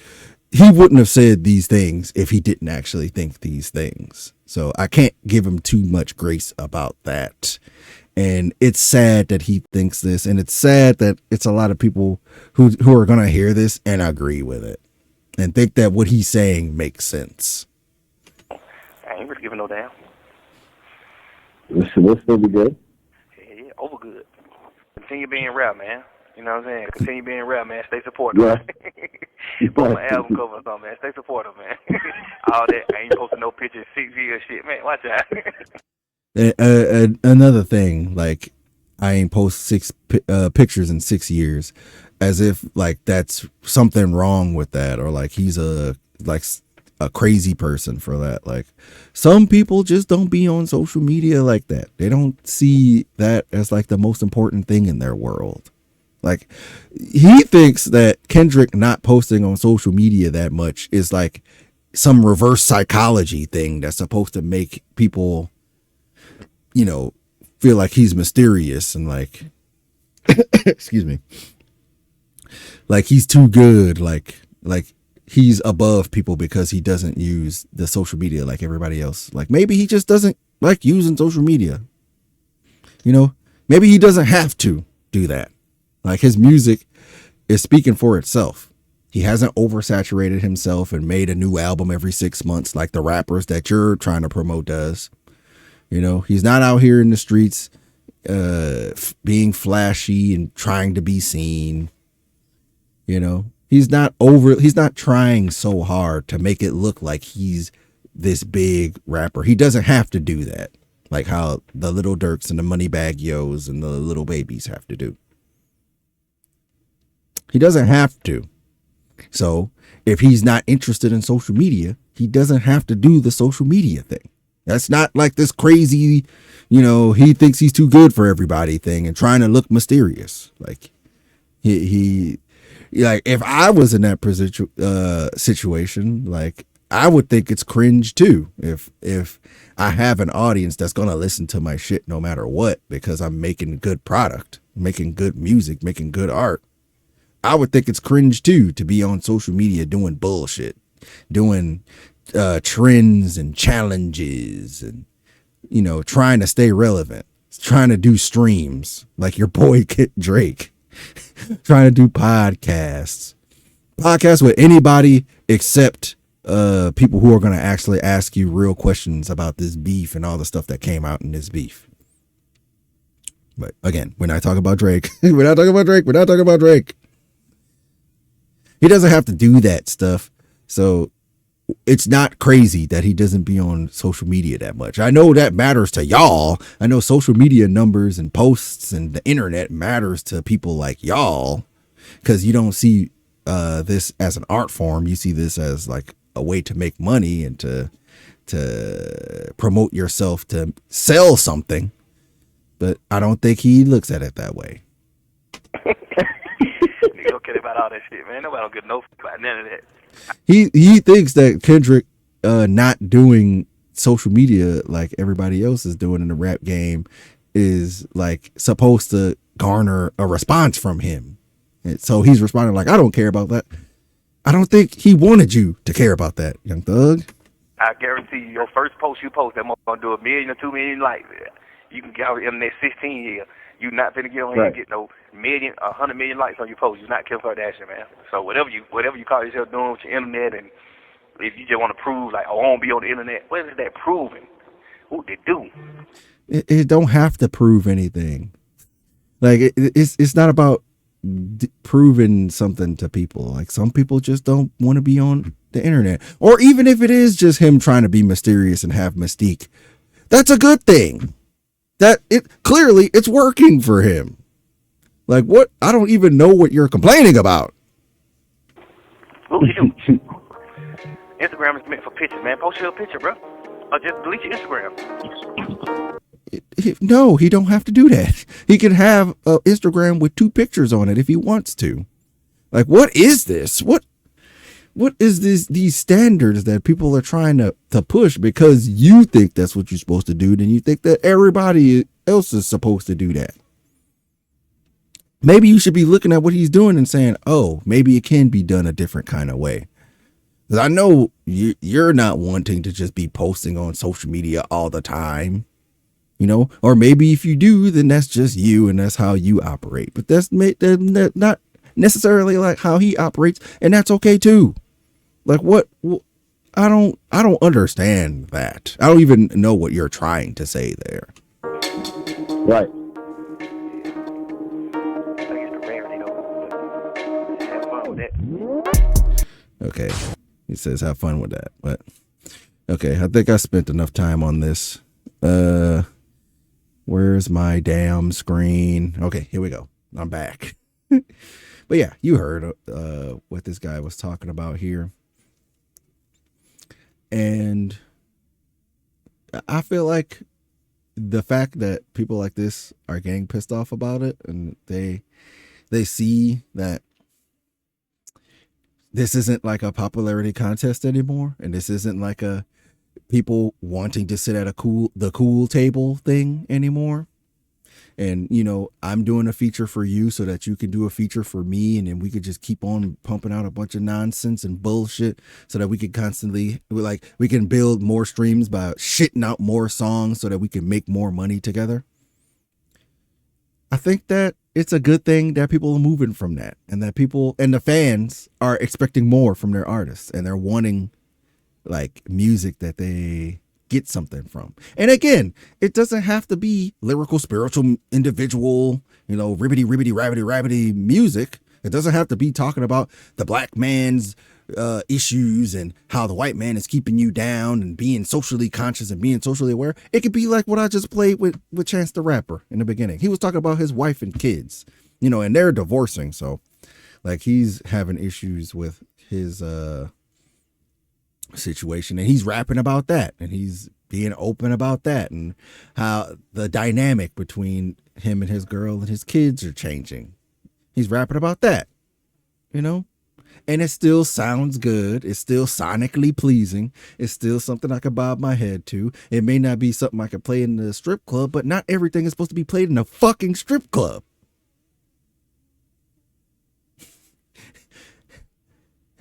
he wouldn't have said these things if he didn't actually think these things. So I can't give him too much grace about that. And it's sad that he thinks this, and it's sad that it's a lot of people who are going to hear this and agree with it and think that what he's saying makes sense. I ain't really giving no damn. We'll still be good. Yeah, over good. Continue being rap, man. You know what I'm saying? Continue being rap, man. Stay supportive. Yeah. Put my album cover or something, man. Stay supportive, man. All that. I ain't posting no pictures 6 years shit, man. Watch out. Another thing, like, I ain't post 6 pictures in 6 years, as if like that's something wrong with that, or like he's a crazy person for that. Like, some people just don't be on social media like that. They don't see that as like the most important thing in their world. Like, he thinks that Kendrick not posting on social media that much is like some reverse psychology thing that's supposed to make people, feel like he's mysterious and like, excuse me, like he's too good, like he's above people because he doesn't use the social media like everybody else. Like, maybe he just doesn't like using social media. Maybe he doesn't have to do that. Like, his music is speaking for itself. He hasn't oversaturated himself and made a new album every 6 months like the rappers that you're trying to promote does. He's not out here in the streets being flashy and trying to be seen. He's not trying so hard to make it look like he's this big rapper. He doesn't have to do that, like how the Little Durks and the Moneybagg Yos and the Little Babies have to do. He doesn't have to. So if he's not interested in social media, he doesn't have to do the social media thing. That's not like this crazy, he thinks he's too good for everybody thing and trying to look mysterious. Like, he like, if I was in that situation, like, I would think it's cringe too. If I have an audience that's going to listen to my shit no matter what, because I'm making good product, making good music, making good art, I would think it's cringe too to be on social media doing bullshit, doing trends and challenges and, trying to stay relevant, trying to do streams like your boy Kid Drake, trying to do podcasts with anybody except people who are going to actually ask you real questions about this beef and all the stuff that came out in this beef. But again, we're not talking about Drake. We're not talking about Drake. We're not talking about Drake. He doesn't have to do that stuff. So it's not crazy that he doesn't be on social media that much. I know that matters to y'all. I know social media numbers and posts and the internet matters to people like y'all, because you don't see this as an art form. You see this as like a way to make money and to promote yourself, to sell something. But I don't think he looks at it that way. Nigga don't care about all that shit, man. Nobody don't get no about none of that. He thinks that Kendrick not doing social media like everybody else is doing in the rap game is like supposed to garner a response from him. And so he's responding like, I don't care about that. I don't think he wanted you to care about that, Young Thug. I guarantee you, your first post you post, that motherfucker gonna do 1 million or 2 million likes. You can get out in that 16 year. You not finna get on here and get no 100 million likes on your post. You're not Kim Kardashian, man. So whatever you call yourself doing with your internet, and if you just want to prove like, oh, I won't be on the internet, what is that proving? What they do? It don't have to prove anything. Like it's not about proving something to people. Like some people just don't want to be on the internet, or even if it is just him trying to be mysterious and have mystique, that's a good thing. That it clearly it's working for him. Like what? I don't even know what you're complaining about. What would you do? Instagram is meant for pictures, man. Post your picture, bro, or just delete your Instagram. No, he don't have to do that. He can have an Instagram with 2 pictures on it if he wants to. Like, what is this? What is this? These standards that people are trying to push because you think that's what you're supposed to do, then you think that everybody else is supposed to do that. Maybe you should be looking at what he's doing and saying, oh, maybe it can be done a different kind of way. Because I know you're not wanting to just be posting on social media all the time. You know, or maybe if you do, then that's just you and that's how you operate. But that's not necessarily like how he operates, and that's okay too. Like what? I don't understand that. I don't even know what you're trying to say there. Right. Okay, he says have fun with that. But okay, I think I spent enough time on this. Where's my damn screen? Okay, here we go. I'm back. But yeah, you heard what this guy was talking about here. And I feel like the fact that people like this are getting pissed off about it, and they see that this isn't like a popularity contest anymore, and this isn't like a people wanting to sit at the cool table thing anymore. And, you know, I'm doing a feature for you so that you can do a feature for me. And then we could just keep on pumping out a bunch of nonsense and bullshit so that we could constantly, we can build more streams by shitting out more songs so that we can make more money together. I think that it's a good thing that people are moving from that, and that people and the fans are expecting more from their artists, and they're wanting like music that they get something from. And again, it doesn't have to be lyrical, spiritual, individual, you know, ribbity, rabbity music. It doesn't have to be talking about the black man's issues and how the white man is keeping you down and being socially conscious and being socially aware. It could be like what I just played with Chance the Rapper in the beginning. He was talking about his wife and kids, you know, and they're divorcing. So like he's having issues with his situation, and he's rapping about that, and he's being open about that, and how the dynamic between him and his girl and his kids are changing. He's rapping about that, you know, and it still sounds good. It's still sonically pleasing. It's still something I could bob my head to. It may not be something I could play in the strip club, but not everything is supposed to be played in a fucking strip club.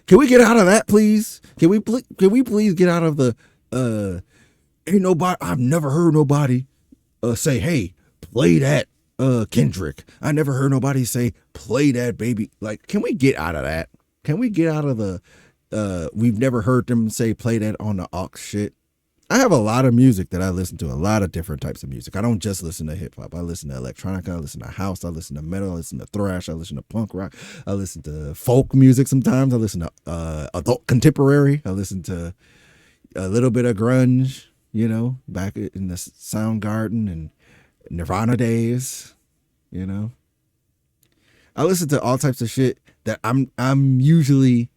Can we get out of that, please? Can we please get out of the ain't nobody, I've never heard nobody say, hey, play that Kendrick. I never heard nobody say play that baby. Like, can we get out of that? Can we get out of the we've never heard them say play that on the aux shit. I have a lot of music that I listen to, a lot of different types of music. I don't just listen to hip hop. I listen to electronica, I listen to house, I listen to metal, I listen to thrash, I listen to punk rock, I listen to folk music sometimes, I listen to adult contemporary, I listen to a little bit of grunge, you know, back in the Soundgarden and Nirvana days, you know. I listen to all types of shit that I'm usually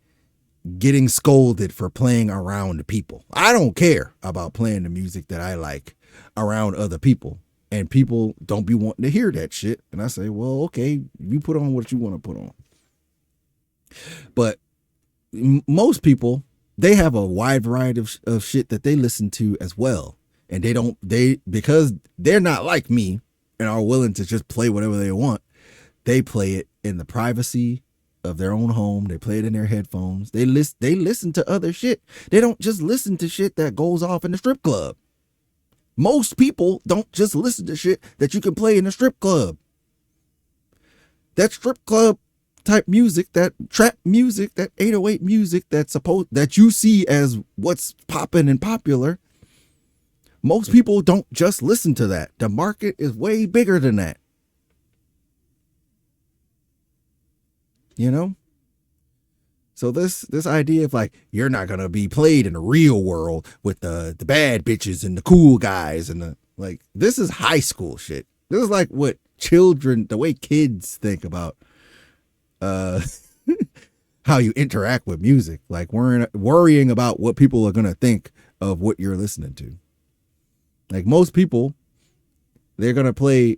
getting scolded for playing around people. I don't care about playing the music that I like around other people, and people don't be wanting to hear that shit. And I say, well, okay, you put on what you want to put on. But most people, they have a wide variety of shit that they listen to as well. And because they're not like me and are willing to just play whatever they want, they play it in the privacy of their own home. They play it in their headphones. They listen to other shit. They don't just listen to shit that goes off in the strip club. Most people don't just listen to shit that you can play in a strip club. That strip club type music, that trap music, that 808 music that you see as what's popping and popular. Most people don't just listen to that. The market is way bigger than that. You know? So this idea of like, you're not going to be played in the real world with the bad bitches and the cool guys and this is high school shit. This is like what the way kids think about how you interact with music. Like worrying about what people are going to think of what you're listening to. Like most people, they're going to play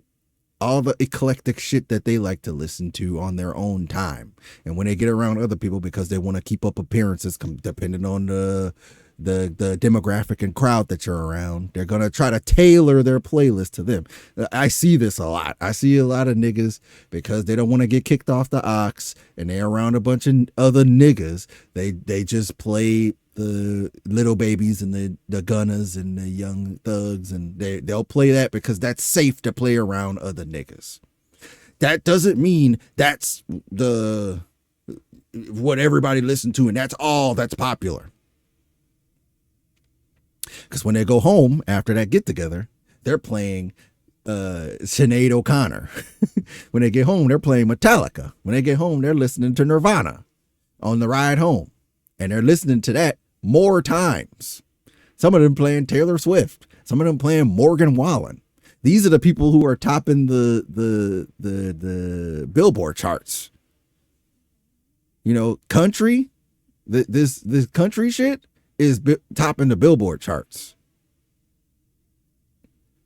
all the eclectic shit that they like to listen to on their own time. And when they get around other people, because they want to keep up appearances, depending on the demographic and crowd that you're around, they're going to try to tailor their playlist to them. I see this a lot. I see a lot of niggas, because they don't want to get kicked off the aux and they're around a bunch of other niggas. They just play the Little Babies and the Gunners and the Young Thugs, and they'll play that because that's safe to play around other niggas. That doesn't mean that's what everybody listens to and that's all that's popular. Because when they go home after that get together, they're playing Sinead O'Connor. When they get home, they're playing Metallica. When they get home, they're listening to Nirvana on the ride home, and they're listening to that more times. Some of them playing Taylor Swift. Some of them playing Morgan Wallen. These are the people who are topping the Billboard charts. You know, country. This country shit is topping the Billboard charts.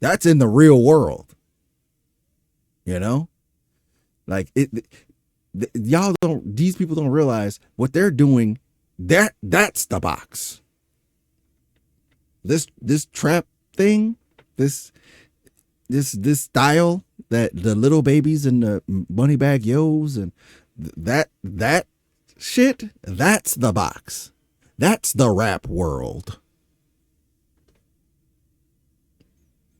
That's in the real world. You know, like these people don't realize what they're doing. That's the box. This trap thing, this style, that the Little Babies and the Money Bag Yo's and that shit, that's the box. That's the rap world.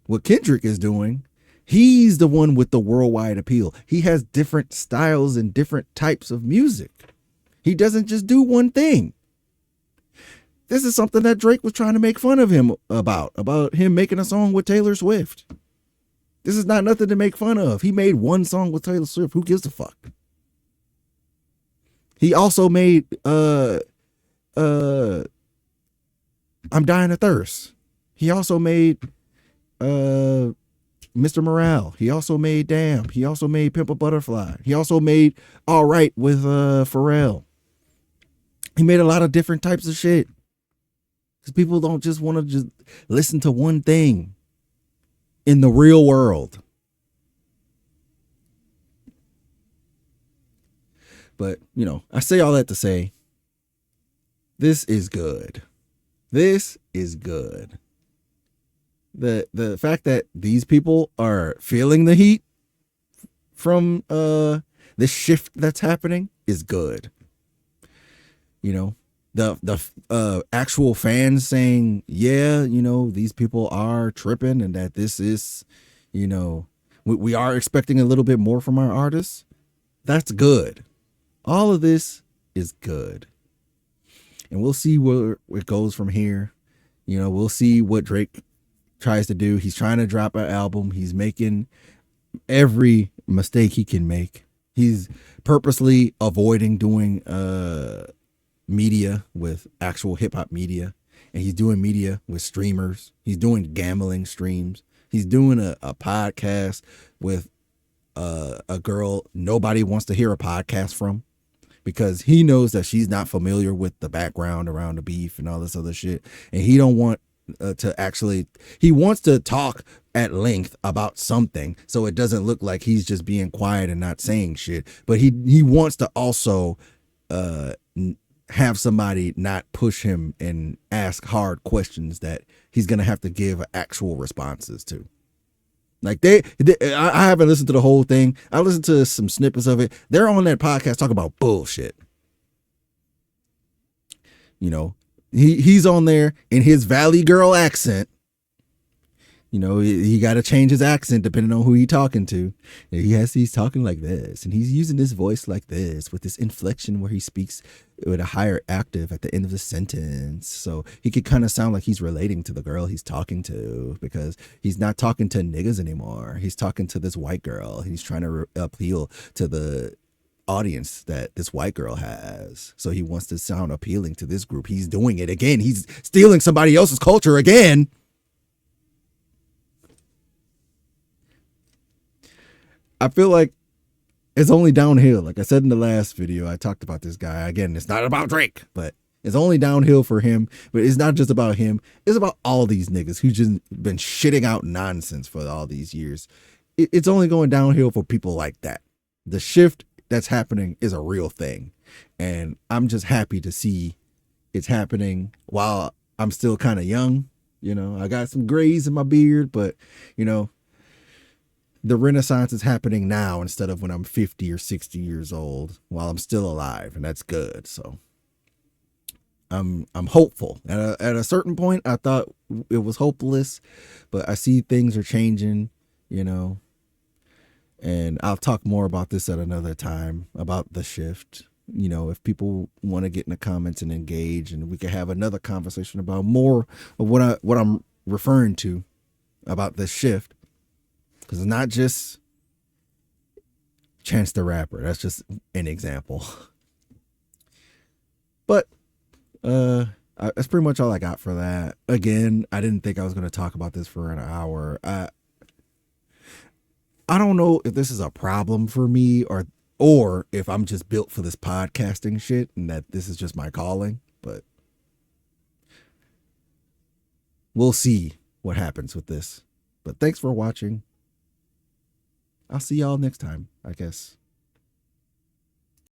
What Kendrick is doing, he's the one with the worldwide appeal. He has different styles and different types of music. He doesn't just do one thing. This is something that Drake was trying to make fun of him about him making a song with Taylor Swift. This is not nothing to make fun of. He made one song with Taylor Swift. Who gives a fuck? He also made I'm Dying of Thirst. He also made Mr. Morale. He also made Damn. He also made Pimp a Butterfly. He also made All Right with Pharrell. He made a lot of different types of shit. Because people don't just want to just listen to one thing in the real world. But, you know, I say all that to say, this is good. This is good. The fact that these people are feeling the heat from this shift that's happening is good. You know, the actual fans saying, yeah, you know, these people are tripping and that this is, you know, we are expecting a little bit more from our artists. That's good. All of this is good. and we'll see where it goes from here. You know, we'll see what Drake tries to do. He's trying to drop an album. He's making every mistake he can make. He's purposely avoiding doing media with actual hip hop media, and he's doing media with streamers. He's doing gambling streams. He's doing a podcast with a girl nobody wants to hear a podcast from, because he knows that she's not familiar with the background around the beef and all this other shit, and he don't want to actually, he wants to talk at length about something so it doesn't look like he's just being quiet and not saying shit, but he wants to also have somebody not push him and ask hard questions that he's gonna have to give actual responses to. Like I haven't listened to the whole thing. I listened to some snippets of it. They're on that podcast talking about bullshit. You know, he's on there in his Valley Girl accent. You know, he got to change his accent depending on who he's talking to. He's talking like this, and he's using this voice like this with this inflection where he speaks with a higher octave at the end of the sentence. So he could kind of sound like he's relating to the girl he's talking to, because he's not talking to niggas anymore. He's talking to this white girl. He's trying to appeal to the audience that this white girl has. So he wants to sound appealing to this group. He's doing it again. He's stealing somebody else's culture again. I feel like it's only downhill. Like I said in the last video, I talked about this guy. Again, it's not about Drake, but it's only downhill for him. But it's not just about him. It's about all these niggas who just been shitting out nonsense for all these years. It's only going downhill for people like that. The shift that's happening is a real thing. And I'm just happy to see it's happening while I'm still kind of young. You know, I got some grays in my beard, but, you know, the renaissance is happening now instead of when I'm 50 or 60 years old while I'm still alive. And that's good. So I'm hopeful. At a certain point, I thought it was hopeless, but I see things are changing, you know, and I'll talk more about this at another time about the shift. You know, if people want to get in the comments and engage, and we can have another conversation about more of what I'm referring to about this shift. Because it's not just Chance the Rapper. That's just an example. But that's pretty much all I got for that. Again, I didn't think I was going to talk about this for an hour. I don't know if this is a problem for me or if I'm just built for this podcasting shit and that this is just my calling. But we'll see what happens with this. But thanks for watching. I'll see y'all next time, I guess.